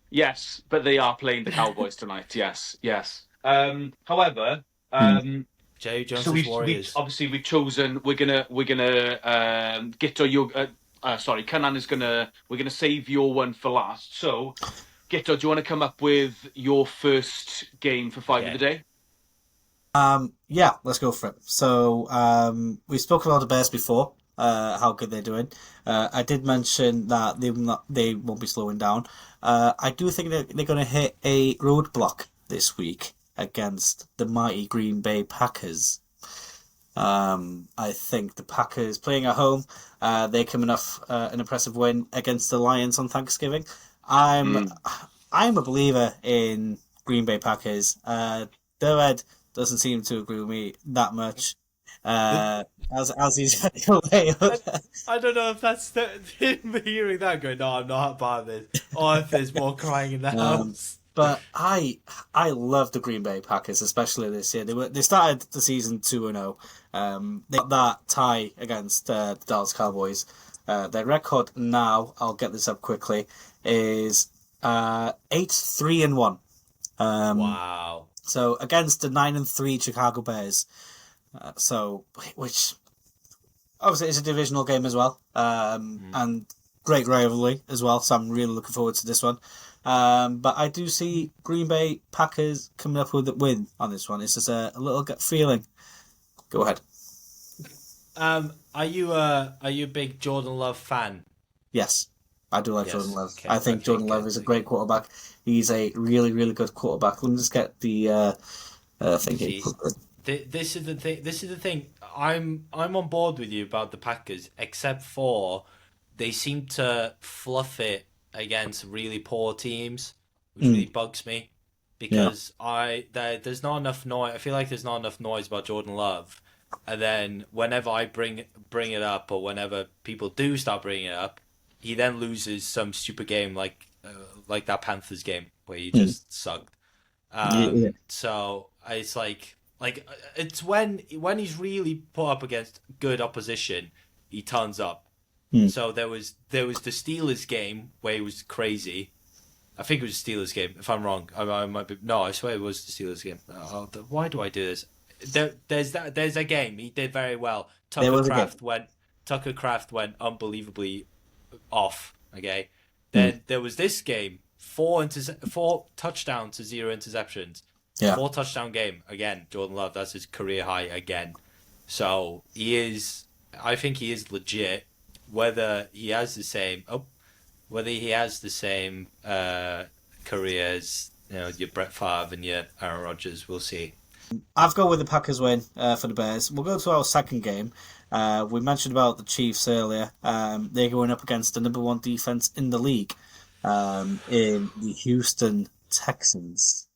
Yes, but they are playing the Cowboys tonight. Yes. However, Jerry Jones' so Warriors. we've chosen. We're gonna Gito. Cynan is we're gonna save your one for last. So, Gito, do you want to come up with your first game for five of the day? Yeah, let's go for it. So, we spoke about the Bears before, how good they're doing. I did mention that they won't be slowing down. I do think that they're going to hit a roadblock this week against the mighty Green Bay Packers. I think the Packers playing at home, they're coming off an impressive win against the Lions on Thanksgiving. I'm a believer in Green Bay Packers. Ed doesn't seem to agree with me that much. As he's away. I don't know if that's him hearing that going, no, I'm not part of this, or if there's more crying in the house. But I love the Green Bay Packers, especially this year. They started the season 2-0. They got that tie against the Dallas Cowboys. Their record now, I'll get this up quickly, is 8-3-1. Wow. So against the 9-3 Chicago Bears. Which obviously is a divisional game as well, and great rivalry as well. So I'm really looking forward to this one. But I do see Green Bay Packers coming up with a win on this one. It's just a little gut feeling. Go ahead. Are you a big Jordan Love fan? Yes, I do like Jordan Love. Okay, I think Jordan Love is a great quarterback. He's a really, really good quarterback. Let me just get the thinking. This is the thing. I'm on board with you about the Packers, except for they seem to fluff it against really poor teams, which really bugs me because there's not enough noise. I feel like there's not enough noise about Jordan Love, and then whenever I bring it up, or whenever people do start bringing it up, he then loses some stupid game like that Panthers game where he just sucked. So it's like it's when he's really put up against good opposition, he turns up. So there was the Steelers game where he was crazy. I think it was the Steelers game. If I'm wrong, I might be. No, I swear it was the Steelers game. Why do I do this? There's a game he did very well. Tucker Kraft went unbelievably off. Okay, then there was this game, 4 touchdowns to 0 interceptions. 4 touchdown game again. Jordan Love, that's his career high again. So I think he is legit. Whether he has the same careers. Your Brett Favre and your Aaron Rodgers. We'll see. I've gone with the Packers win for the Bears. We'll go to our second game. We mentioned about the Chiefs earlier. They're going up against the number one defense in the league, in the Houston Texans.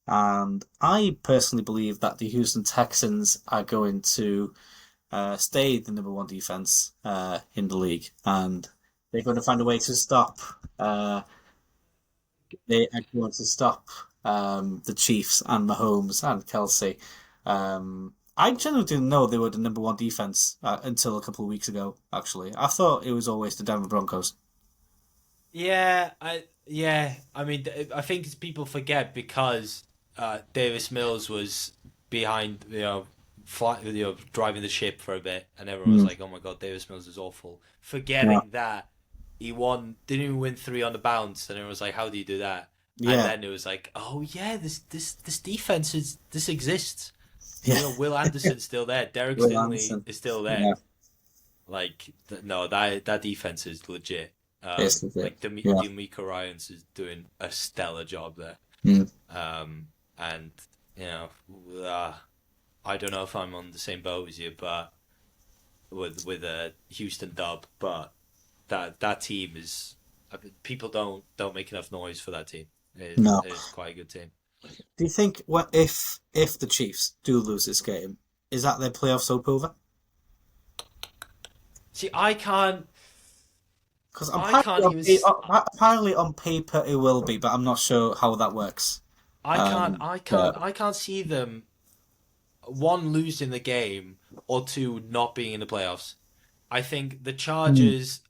And I personally believe that the Houston Texans are going to stay the number one defense in the league, and they're going to find a way to stop. They are going to stop the Chiefs and Mahomes and Kelsey. I generally didn't know they were the number one defense until a couple of weeks ago. Actually, I thought it was always the Denver Broncos. I mean, I think people forget because Davis Mills was behind, driving the ship for a bit, and everyone was like, "Oh my God, Davis Mills is awful." Forgetting that he didn't even win 3 on the bounce, and everyone was like, "How do you do that?" Yeah. And then it was like, "Oh yeah, this defense exists." Yeah. Will Anderson's still there. Derek Will Stingley Anderson. is still there. Yeah. Like, no, that defense is legit. It's legit. Like D'Amico Ryans is doing a stellar job there. And I don't know if I'm on the same boat as you, but with a Houston dub, but that team is, people don't make enough noise for that team. It is quite a good team. Do you think if the Chiefs do lose this game, is that their playoffs hope over? See, I can't. Because apparently on paper it will be, but I'm not sure how that works. I can't see them, one, losing the game, or two, not being in the playoffs. I think the Chargers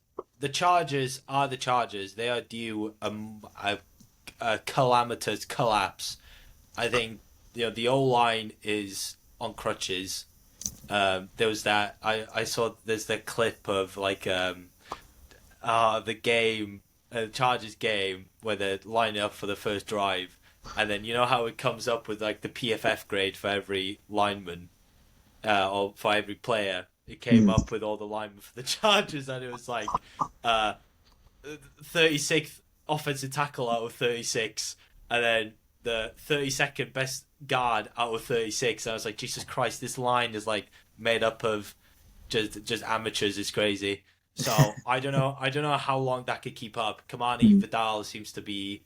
are the Chargers. They are due a calamitous collapse. I think the O-line is on crutches. There was that I saw. There's that clip of like the game, Chargers game, where they're lining up for the first drive, and then you know how it comes up with like the PFF grade for every lineman, or for every player. It came up with all the linemen for the Chargers, and it was like 36th offensive tackle out of 36, and then the 32nd best guard out of 36. And I was like, Jesus Christ, this line is like made up of just amateurs. It's crazy. So I don't know how long that could keep up. Kamani Vidal seems to be,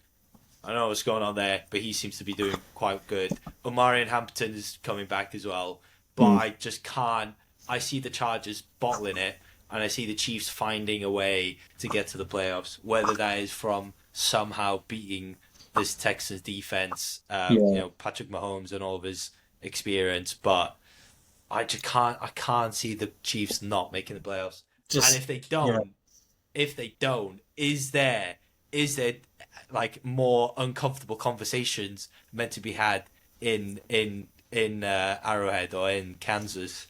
I don't know what's going on there, but he seems to be doing quite good. Omarion Hampton is coming back as well, but I just can't. I see the Chargers bottling it, and I see the Chiefs finding a way to get to the playoffs, whether that is from somehow beating this Texans defense, Patrick Mahomes and all of his experience, but I just can't see the Chiefs not making the playoffs. And if they don't, is there like more uncomfortable conversations meant to be had in Arrowhead or in Kansas?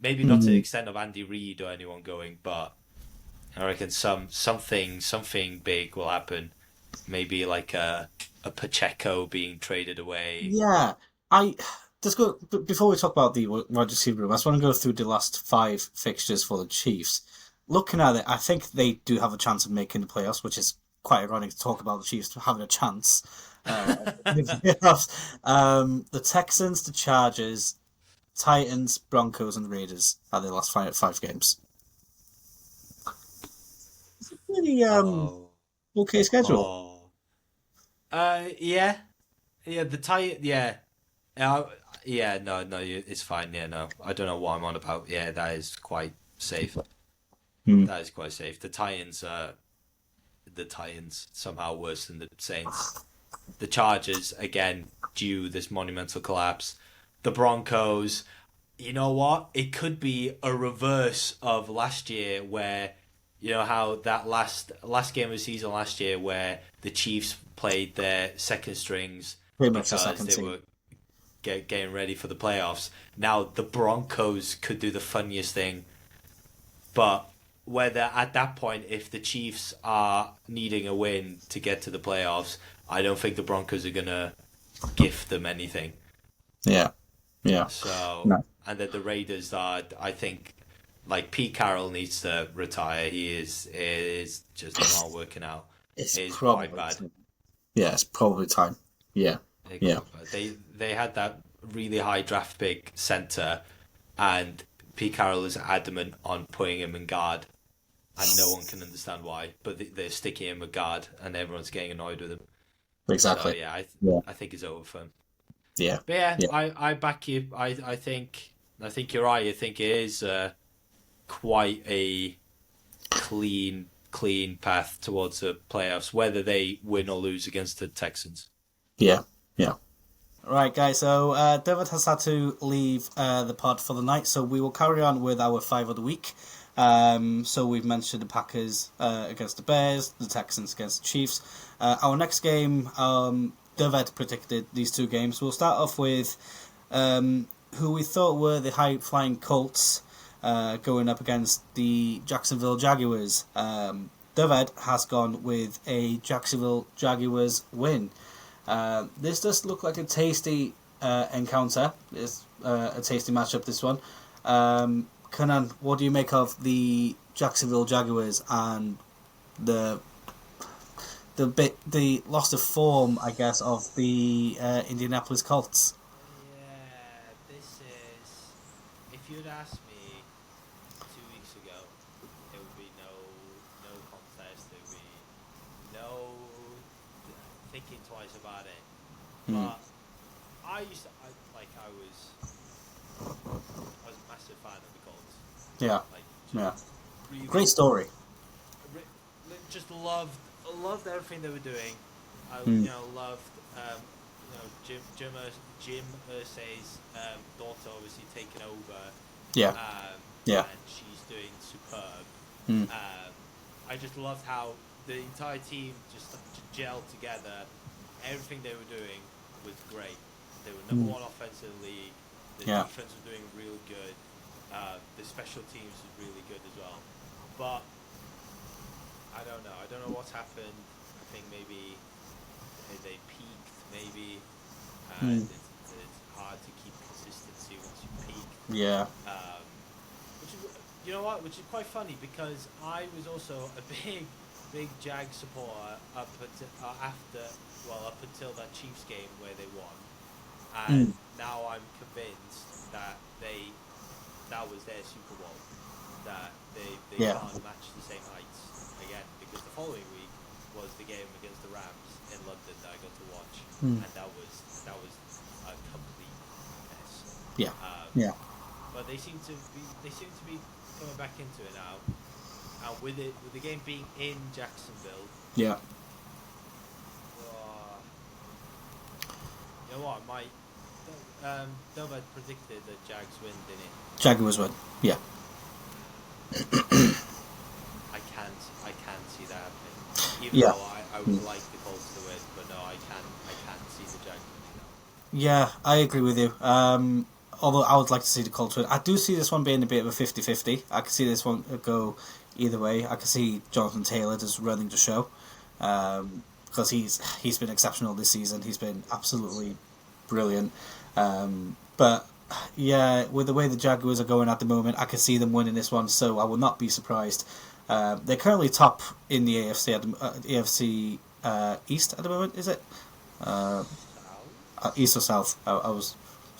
Maybe not to the extent of Andy Reid or anyone going, but I reckon something big will happen. Maybe like a Pacheco being traded away. Yeah, let's go before we talk about the wide receiver room. I just want to go through the last 5 fixtures for the Chiefs. Looking at it, I think they do have a chance of making the playoffs, which is quite ironic to talk about the Chiefs having a chance. The Texans, the Chargers, Titans, Broncos, and Raiders are their last 5 games. It's a pretty okay schedule. Yeah, the Titans, yeah. No, it's fine. Yeah, no, I don't know what I'm on about. Yeah, that is quite safe. That is quite safe. The Titans somehow worse than the Saints. The Chargers, again, due this monumental collapse. The Broncos, you know what? It could be a reverse of last year where, you know how that last game of the season last year where the Chiefs played their second strings because they were getting ready for the playoffs. Now the Broncos could do the funniest thing, but whether at that point, if the Chiefs are needing a win to get to the playoffs, I don't think the Broncos are gonna gift them anything. Yeah. So no. And then the Raiders are, I think, like Pete Carroll needs to retire. It is just not working out. It's quite bad. Yeah, it's probably time. Yeah, yeah, They had that really high draft pick center, and Pete Carroll is adamant on putting him in guard, and no one can understand why. But they're sticking him at guard, and everyone's getting annoyed with him. exactly. So yeah, Yeah, I think it's over for him. yeah, But yeah, yeah, I back you. I think you're right. I think it is quite a clean path towards the playoffs, whether they win or lose against the Texans. yeah, yeah. Right, guys. So David has had to leave the pod for the night, so we will carry on with our five of the week. So we've mentioned the Packers against the Bears, the Texans against the Chiefs. Our next game, David predicted these two games. We'll start off with who we thought were the high-flying Colts going up against the Jacksonville Jaguars. David has gone with a Jacksonville Jaguars win. This does look like a tasty encounter. It's a tasty matchup, this one. Cynan, what do you make of the Jacksonville Jaguars and the loss of form, I guess, of the Indianapolis Colts? Yeah, this is. If you'd asked me 2 weeks ago, it would be no contest. There would be no thinking twice about it. But I used to, I was a massive fan of the Colts. Yeah, Like, yeah. really, Great story. just loved everything they were doing. I loved Jim Irsay's daughter obviously taking over. Yeah, yeah. And she's doing superb. Mm. I just loved how the entire team just gelled together. Everything they were doing was great. They were number one offense in the league. The defense was doing really good. The special teams was really good as well. But I don't know. I don't know what's happened. I think maybe they peaked. Maybe it's hard to keep consistency once you peak. Yeah. Which is, you know what? Which is quite funny because I was also a big Jag supporter up until that Chiefs game where they won, and now I'm convinced that that was their Super Bowl, that they can't match the same heights again, because the following week was the game against the Rams in London that I got to watch, and that was a complete mess. Yeah. Yeah. But they seem to be coming back into it now, and with the game being in Jacksonville. Yeah. You know what? Dover predicted that Jags win, didn't he? Jaguars win. Yeah. I can't see that happening. Even though I would like the Colts to win, but no, I can't see the Jags winning. Yeah, I agree with you. Although I would like to see the Colts win. I do see this one being a bit of a 50-50. I can see this one go either way. I can see Jonathan Taylor just running the show. Because he's been exceptional this season. He's been absolutely brilliant. But yeah, with the way the Jaguars are going at the moment, I can see them winning this one. So I will not be surprised. They're currently top in the AFC East at the moment. Is it East or South? I was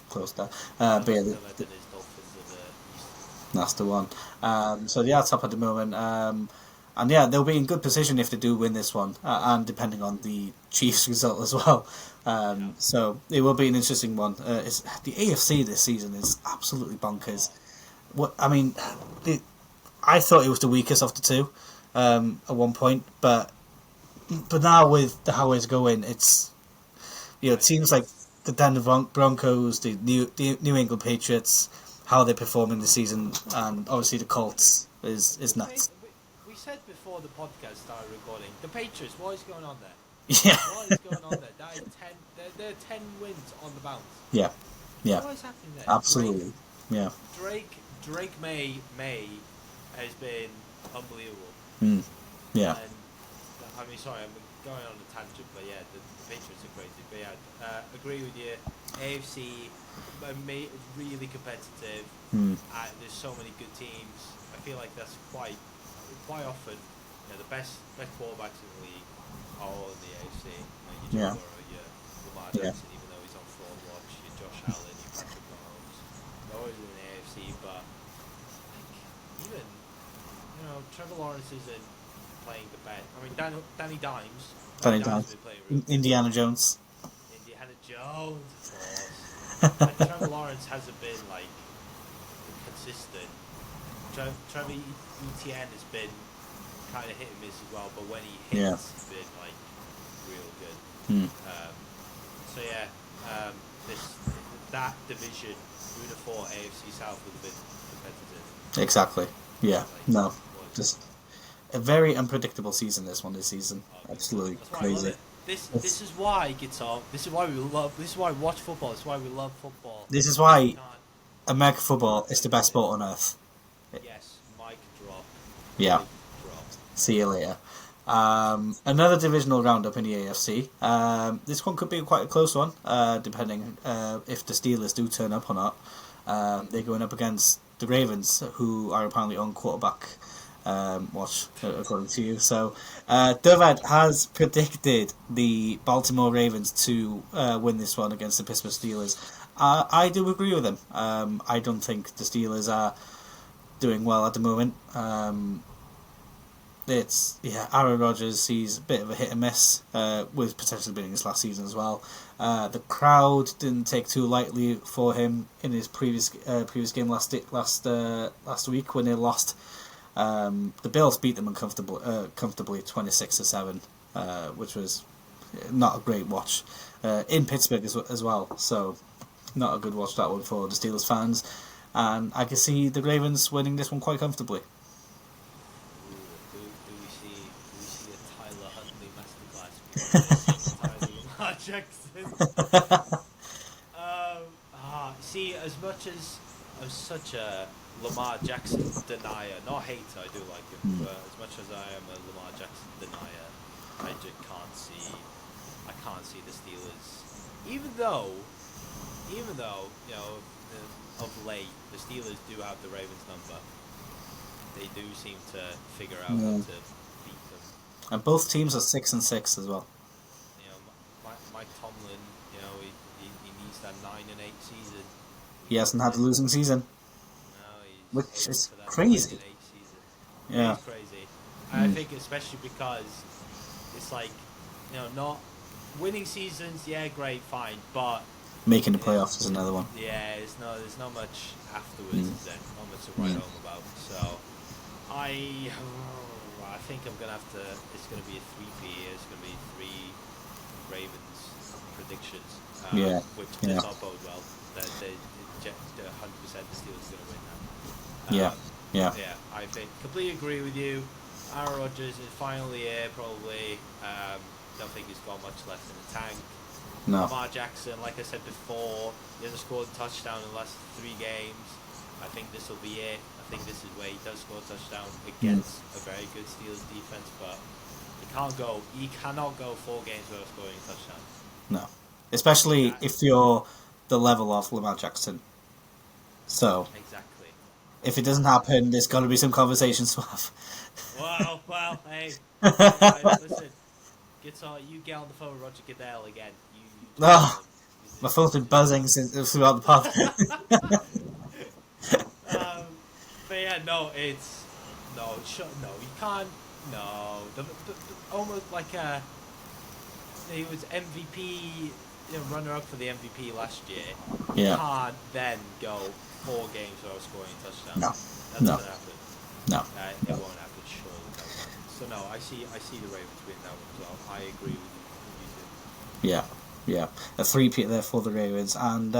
close there. But yeah, that's the one. So they are top at the moment. And yeah, they'll be in good position if they do win this one, and depending on the Chiefs' result as well. So it will be an interesting one. The AFC this season is absolutely bonkers. I thought it was the weakest of the two at one point, but now with how it's going, it's teams like the Denver Broncos, the New England Patriots, how they perform in the season, and obviously the Colts is nuts. We said before the podcast started recording, the Patriots, what is going on there? Yeah. What is going on there? That is 10. They're 10 wins on the bounce. Yeah. Yeah. What is happening there? Absolutely. Drake May has been unbelievable. Yeah. And sorry, I'm going on a tangent, but yeah, the Patriots are crazy. But yeah, agree with you. AFC, really competitive. There's so many good teams. I feel like that's quite often the best quarterbacks in the league are all in the AFC. Yeah. Burrow, your Lamar Yeah. Jackson, even though he's on fraud watch, your Josh Allen, your Patrick Mahomes. They're always in the AFC, but like even Trevor Lawrence isn't playing the best. I mean, Danny Dimes. Danny Danny Dimes has Dimes. been playing really good. Indiana Jones. Indiana Jones, of course. And Trevor Lawrence hasn't been like consistent. Trevor Etienne has been kind of hit and miss as well, but when he hits, he's been like real good. So yeah, that division, who would have thought AFC South would have been competitive? Exactly. Yeah. Like, No. Just a very unpredictable season. This season. Absolutely that's why crazy. I love it. This is why Guitar. This is why we love. This is why we watch football. This is why we love football. This is why American football is the best sport on earth. Yes, mic drop. Yeah. Mic drop. See you later. Another divisional roundup in the AFC. This one could be quite a close one, depending if the Steelers do turn up or not. They're going up against the Ravens, who are apparently on quarterback watch, according to you. So, Dovad has predicted the Baltimore Ravens to win this one against the Pittsburgh Steelers. I do agree with him. I don't think the Steelers are doing well at the moment. Aaron Rodgers, he's a bit of a hit and miss, with potentially being his last season as well. The crowd didn't take too lightly for him in his previous game last week when they lost. The Bills beat them comfortably 26-7, which was not a great watch in Pittsburgh as well. So not a good watch, that one, for the Steelers fans, and I can see the Ravens winning this one quite comfortably. Do we see a Tyler Huntley masterclass? Lamar Jackson. See, as much as I'm such a Lamar Jackson denier, not hater, I do like him, but as much as I am a Lamar Jackson denier, I just can't see the Steelers. Even though of late the Steelers do have the Ravens number. They do seem to figure out how to beat them. And both teams are 6-6 as well. Mike Tomlin, he needs that 9-8 season. He hasn't had a losing season. No, which is crazy. 9-8 season. Yeah. It's crazy. And I think especially because it's like, not winning seasons, yeah, great, fine, but making the playoffs is another one. Yeah, there's not much afterwards, is there? Not much to write home about. So I think I'm gonna have to. It's gonna be a 3P. It's gonna be 3 Ravens predictions. Which does not bode well. They're 100% the Steelers are gonna win that. Yeah. I think completely agree with you. Aaron Rodgers is finally here, probably. Don't think he's got much left in the tank. No. Lamar Jackson, like I said before, he hasn't scored a touchdown in the last 3 games. I think this will be it. I think this is where he does score a touchdown against a very good Steelers defense, but he cannot go 4 games without scoring a touchdown. No. Especially if you're the level of Lamar Jackson. So Exactly. If it doesn't happen, there's got to be some conversations to have. Well, hey. Listen, Guitar, you get on the phone with Roger Goodell again. My phone's been buzzing throughout the pod. But yeah, you can't. No, almost like he was MVP, runner-up for the MVP last year. Yeah. You can't then go 4 games without scoring a touchdown. No. That's not gonna happen. No. It won't happen, surely. So no, I see the Ravens win that one as well. I agree with you too. Yeah. A 3-peat there for the Ravens. And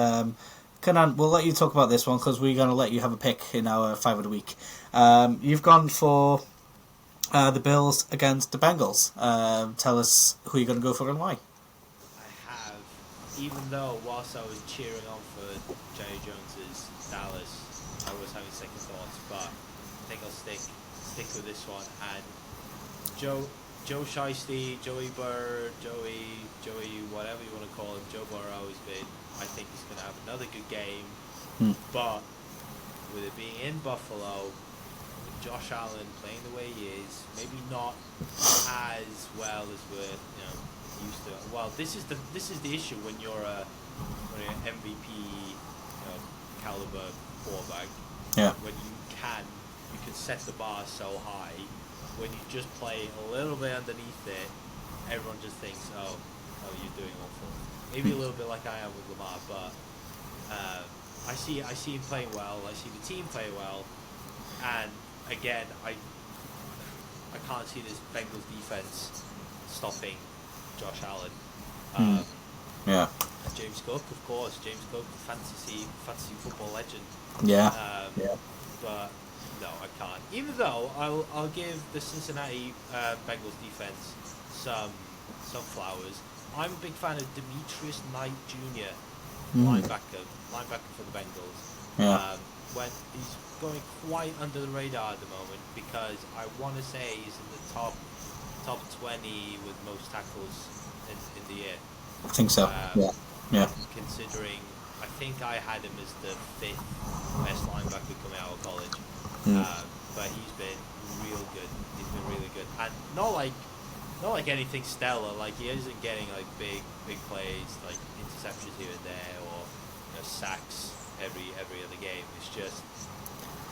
Cynan, we'll let you talk about this one because we're going to let you have a pick in our 5 of the week. You've gone for the Bills against the Bengals. Tell us who you're going to go for and why. I have, even though whilst I was cheering on for Jerry Jones's Dallas, I was having second thoughts, but I think I'll stick with this one. And Joe Shiesty, Joey Burr, Joey, whatever you want to call him, Joe Burrow has been. I think he's going to have another good game, but with it being in Buffalo, with Josh Allen playing the way he is, maybe not as well as we're used to. well, this is the issue when you're an MVP, caliber quarterback. Yeah. When you can set the bar so high. When you just play a little bit underneath it, everyone just thinks, oh, you're doing awful. Maybe a little bit like I am with Lamar, but I see him playing well. I see the team play well, and again, I can't see this Bengals defense stopping Josh Allen. Yeah. James Cook, of course. James Cook, fantasy football legend. Yeah. But no, I can't. Even though I'll give the Cincinnati Bengals defense some flowers. I'm a big fan of Demetrius Knight Jr., linebacker for the Bengals. Yeah. When he's going quite under the radar at the moment because I want to say he's in the top 20 with most tackles in the year. I think so. Yeah. Considering, I think I had him as the 5th best linebacker coming out of college. But he's been real good. He's been really good, and not like anything stellar. Like he isn't getting like big plays, like interceptions here and there, or sacks every other game. It's just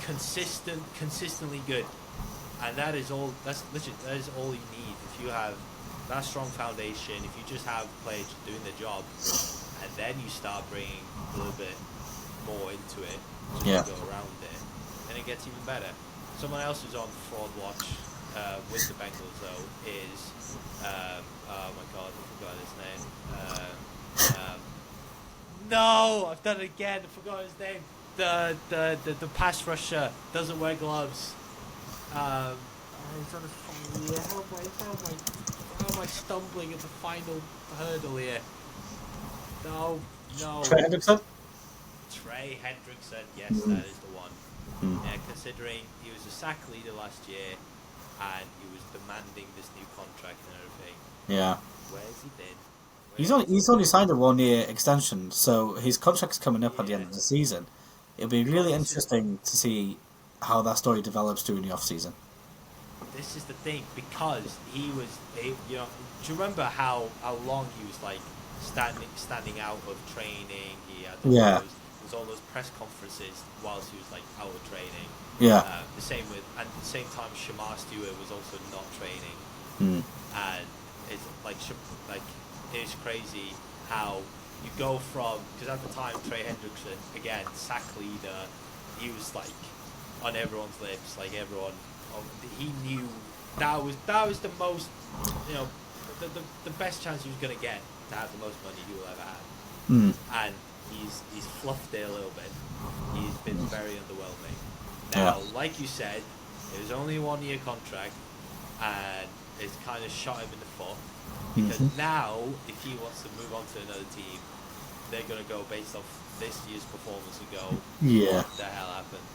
consistently good, and that is all. That is all you need. If you have that strong foundation, if you just have players doing their job, and then you start bringing a little bit more into it, just to go around it, then it gets even better. Someone else who's on fraud watch with the Bengals though is oh my god, I forgot his name. No, I've done it again. I forgot his name. The pass rusher doesn't wear gloves. He's on the final year. How am I stumbling at the final hurdle here? No. Trey Hendrickson? Trey Hendrickson, yes, that is the one. Yeah, considering he was a sack leader last year and he was demanding this new contract and everything. Yeah. Where's he been? He's only signed a 1-year extension, so his contract's coming up at the end of the season. It'll be really interesting to see how that story develops during the off season. This is the thing, because he was, do you remember how long he was like standing out of training? He had all those press conferences whilst he was like out of training. Yeah. The same at the same time, Shamar Stewart was also not training, and it's it's crazy how you go from, because at the time Trey Hendrickson, again, sack leader, he was like on everyone's lips, like everyone. He knew that was the most, the best chance he was going to get to have the most money he will ever have. And he's fluffed it a little bit. He's been very underwhelming. Now, like you said, it was only a 1-year contract, and it's kind of shot him in the foot. Because now, if he wants to move on to another team, they're going to go based off this year's performance and go, what the hell happened?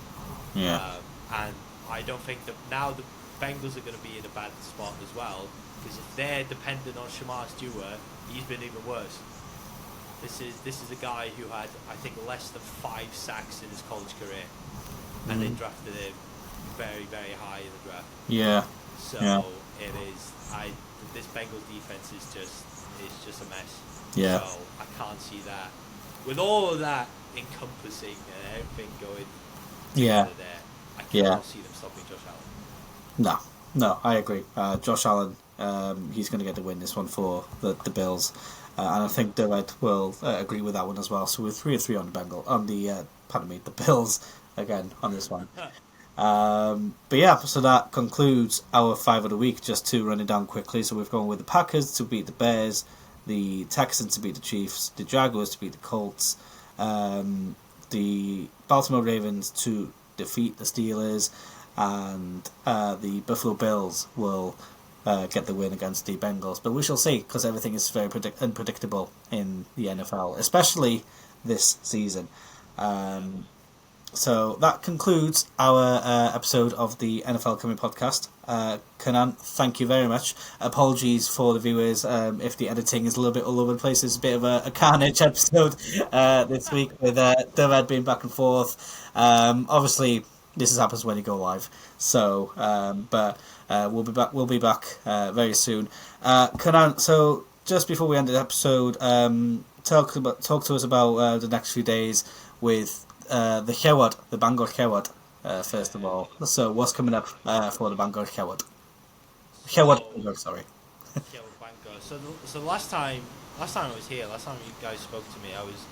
Yeah. And I don't think that now the Bengals are going to be in a bad spot as well, because if they're dependent on Shamar Stewart, he's been even worse. This is a guy who had, I think, less than 5 sacks in his college career, and they drafted him very, very high in the draft. Yeah. So it is. This Bengals defense is just a mess. Yeah. So I can't see that with all of that encompassing and everything going together there. I cannot see them stopping Josh Allen. No, I agree. Josh Allen, he's going to get the win this one for the Bills, and I think Derek will agree with that one as well. So we're 3-3 on the Bills again on this one. But yeah, so that concludes our 5 of the week. Just to run it down quickly, so we've gone with the Packers to beat the Bears, the Texans to beat the Chiefs, the Jaguars to beat the Colts, the Baltimore Ravens to defeat the Steelers, and the Buffalo Bills will get the win against the Bengals. But we shall see, because everything is very unpredictable in the NFL, especially this season. So that concludes our episode of the NFL Cymru podcast. Cynan, thank you very much. Apologies for the viewers if the editing is a little bit all over the place. It's a bit of a carnage episode this week with David being back and forth. Obviously, this happens when you go live. So, but we'll be back very soon. Cynan, so just before we end the episode, talk to us about the next few days with the Llewod, the Bangor Llewod. First of all, so what's coming up for the Bangor Llewod? Llewod, sorry. Llewod Bangor. So last time I was here, last time you guys spoke to me, I was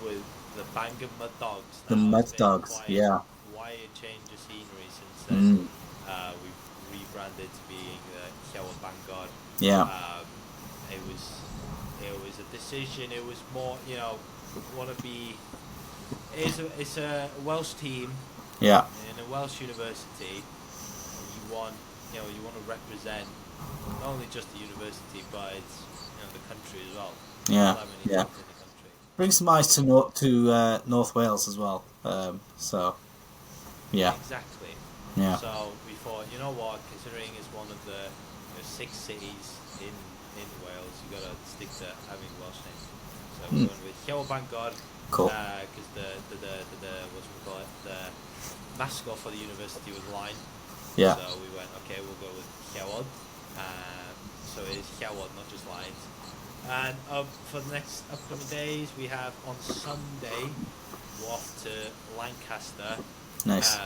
with the Bangor Mud Dogs. The Mud Dogs, yeah. Why a change of scenery since then? Mm. We've rebranded to being the Llewod Bangor. Yeah. It was a decision. It was more, want to be. It's a Welsh team. Yeah. In a Welsh university, you want to represent not only just the university, but it's the country as well. Yeah. Yeah. In the country. Bring some eyes to North Wales as well. So. Yeah. Exactly. Yeah. So we thought, you know what? Considering it's one of the 6 cities in Wales, you gotta stick to having Welsh names. So we went with Llewod Bangor. Cool. Because the mascot for the university was Lion. Yeah. So we went, okay, we'll go with Llewod. So it is Llewod, not just Lions. And for the next upcoming days, we have on Sunday, we're off to Lancaster. Nice.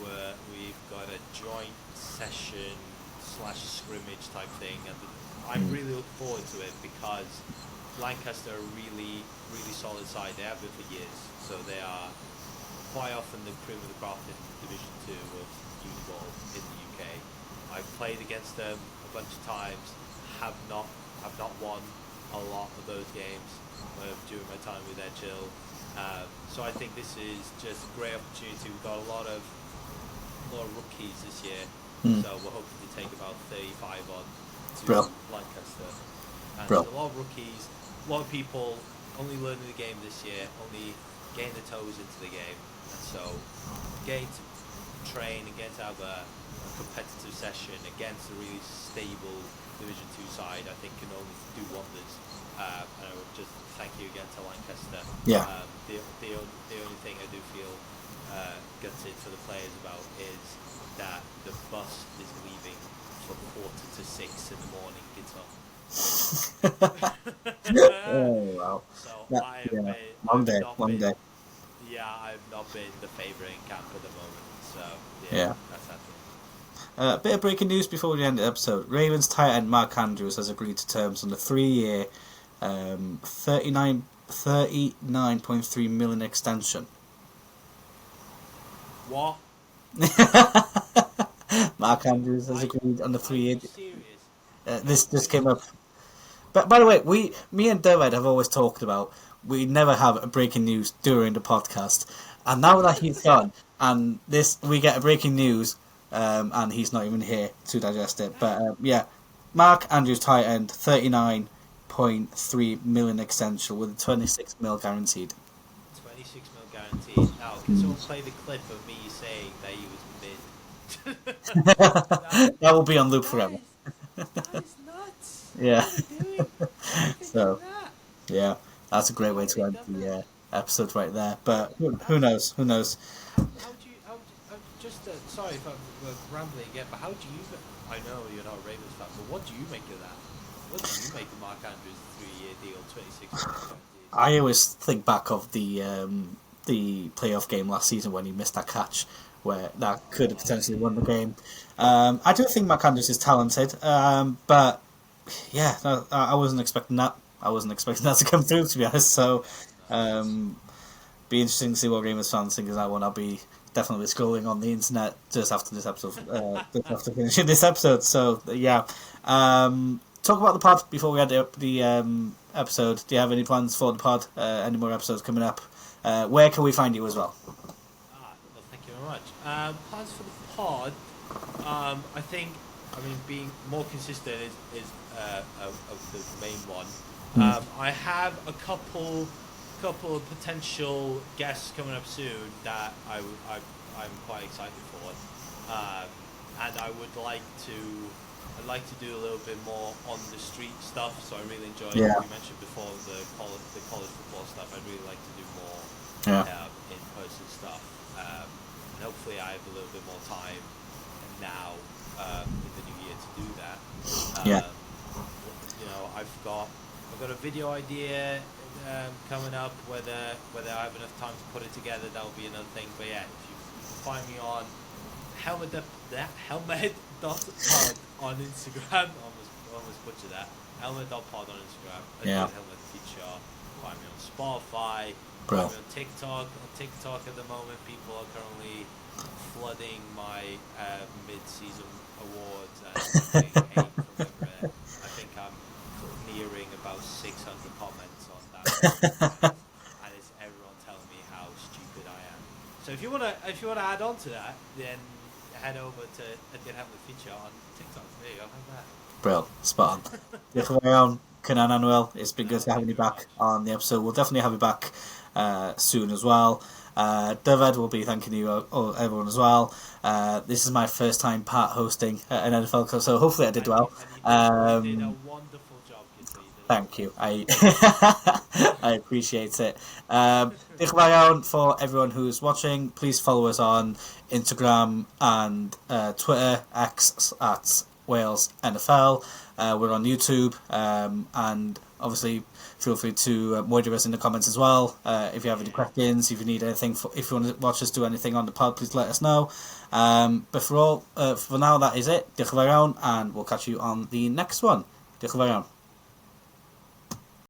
Where we've got a joint session / scrimmage type thing, and I'm really looking forward to it because Lancaster are really solid side. They have been for years, so they are quite often the cream of the crop in Division 2 of youth ball in the UK. I've played against them a bunch of times, have not won a lot of those games during my time with Edgehill. So I think this is just a great opportunity. We've got a lot of rookies this year, so we're hoping to take about 35 on to Lancaster. And there's a lot of rookies, a lot of people only learning the game this year, only getting their toes into the game, and so getting to train and getting to have a competitive session against a really stable Division 2 side, I think can only do wonders. And I would just thank you again to Lancaster. Yeah. The only thing I do feel gutted for the players about is that the bus is leaving for 5:45 in the morning. It's on. Oh wow. So Yeah. Long day. Yeah, I've not been the favourite in camp at the moment. So Yeah. that's happening. A bit of breaking news before we end the episode. Ravens tight end Mark Andrews has agreed to terms on a 3-year, 39.3 million extension. What? Mark Andrews has agreed on the 3-year. Serious? This came up. But by the way, me and David have always talked about we never have a breaking news during the podcast, and now that he's gone, and we get a breaking news, and he's not even here to digest it. But yeah, Mark Andrews tight end, 39.3 million extension with a 26 mil guaranteed. 26 mil guaranteed. Now, can someone play the clip of me saying that he was mid? That will be on loop forever. That is nuts. Yeah. What are you doing? So, yeah, that's a great way to end the episode right there. But who knows? Who knows? Sorry if I'm rambling again, but how do you? I know you're not a Ravens fan, but what do you make of that? What do you make of Mark Andrews' 3-year deal, 26 million? I always think back of the playoff game last season when he missed that catch, where that could have potentially won the game. I do think Mark Andrews is talented, but yeah, no, I wasn't expecting that. I wasn't expecting that to come through, to be honest. So, be interesting to see what Ravens fans think of that one. I'll be definitely scrolling on the internet just after this episode, just after finishing this episode. So yeah, talk about the pod before we end the episode. Do you have any plans for the pod? Any more episodes coming up? Where can we find you as well? Well, thank you very much. Plans for the pod. Being more consistent is the main one. I have a couple of potential guests coming up soon that I'm quite excited for, and I'd like to do a little bit more on the street stuff. So I really enjoy. Yeah. You mentioned before the college football stuff. I'd really like to do more in person stuff, and hopefully I have a little bit more time now in the new year to do that. I've got a video idea coming up. Whether I have enough time to put it together, that will be another thing. But yeah, if you find me on helmed.pod on Instagram. Almost butchered that. Helmed.pod on Instagram. Yeah. Helmed Ffitio. Find me on Spotify. Bro. Find me on TikTok. On TikTok at the moment, people are currently flooding my mid-season awards and getting hate from everywhere. I think I'm nearing about 600 comments on that, and it's everyone telling me how stupid I am. So if you wanna add on to that, then head over to Helmed Ffitio on TikTok. There you go. Have that. Bro, spot on. Diolch yn fawr iawn, Cynan Anwyl. It's been good having you back on the episode. We'll definitely have you back soon as well. Dyfed will be thanking you everyone as well. This is my first time part hosting an NFL club, so hopefully I did well. You did a wonderful job, thank you. I appreciate it. Diolch yn fawr iawn for everyone who's watching. Please follow us on Instagram and Twitter, X at Wales NFL. We're on YouTube, and obviously feel free to murder us in the comments as well. If you have any questions, if you need anything, if you want to watch us do anything on the pod, please let us know. But for now, that is it. Diolch yn fawr iawn, and we'll catch you on the next one. Diolch yn fawr iawn.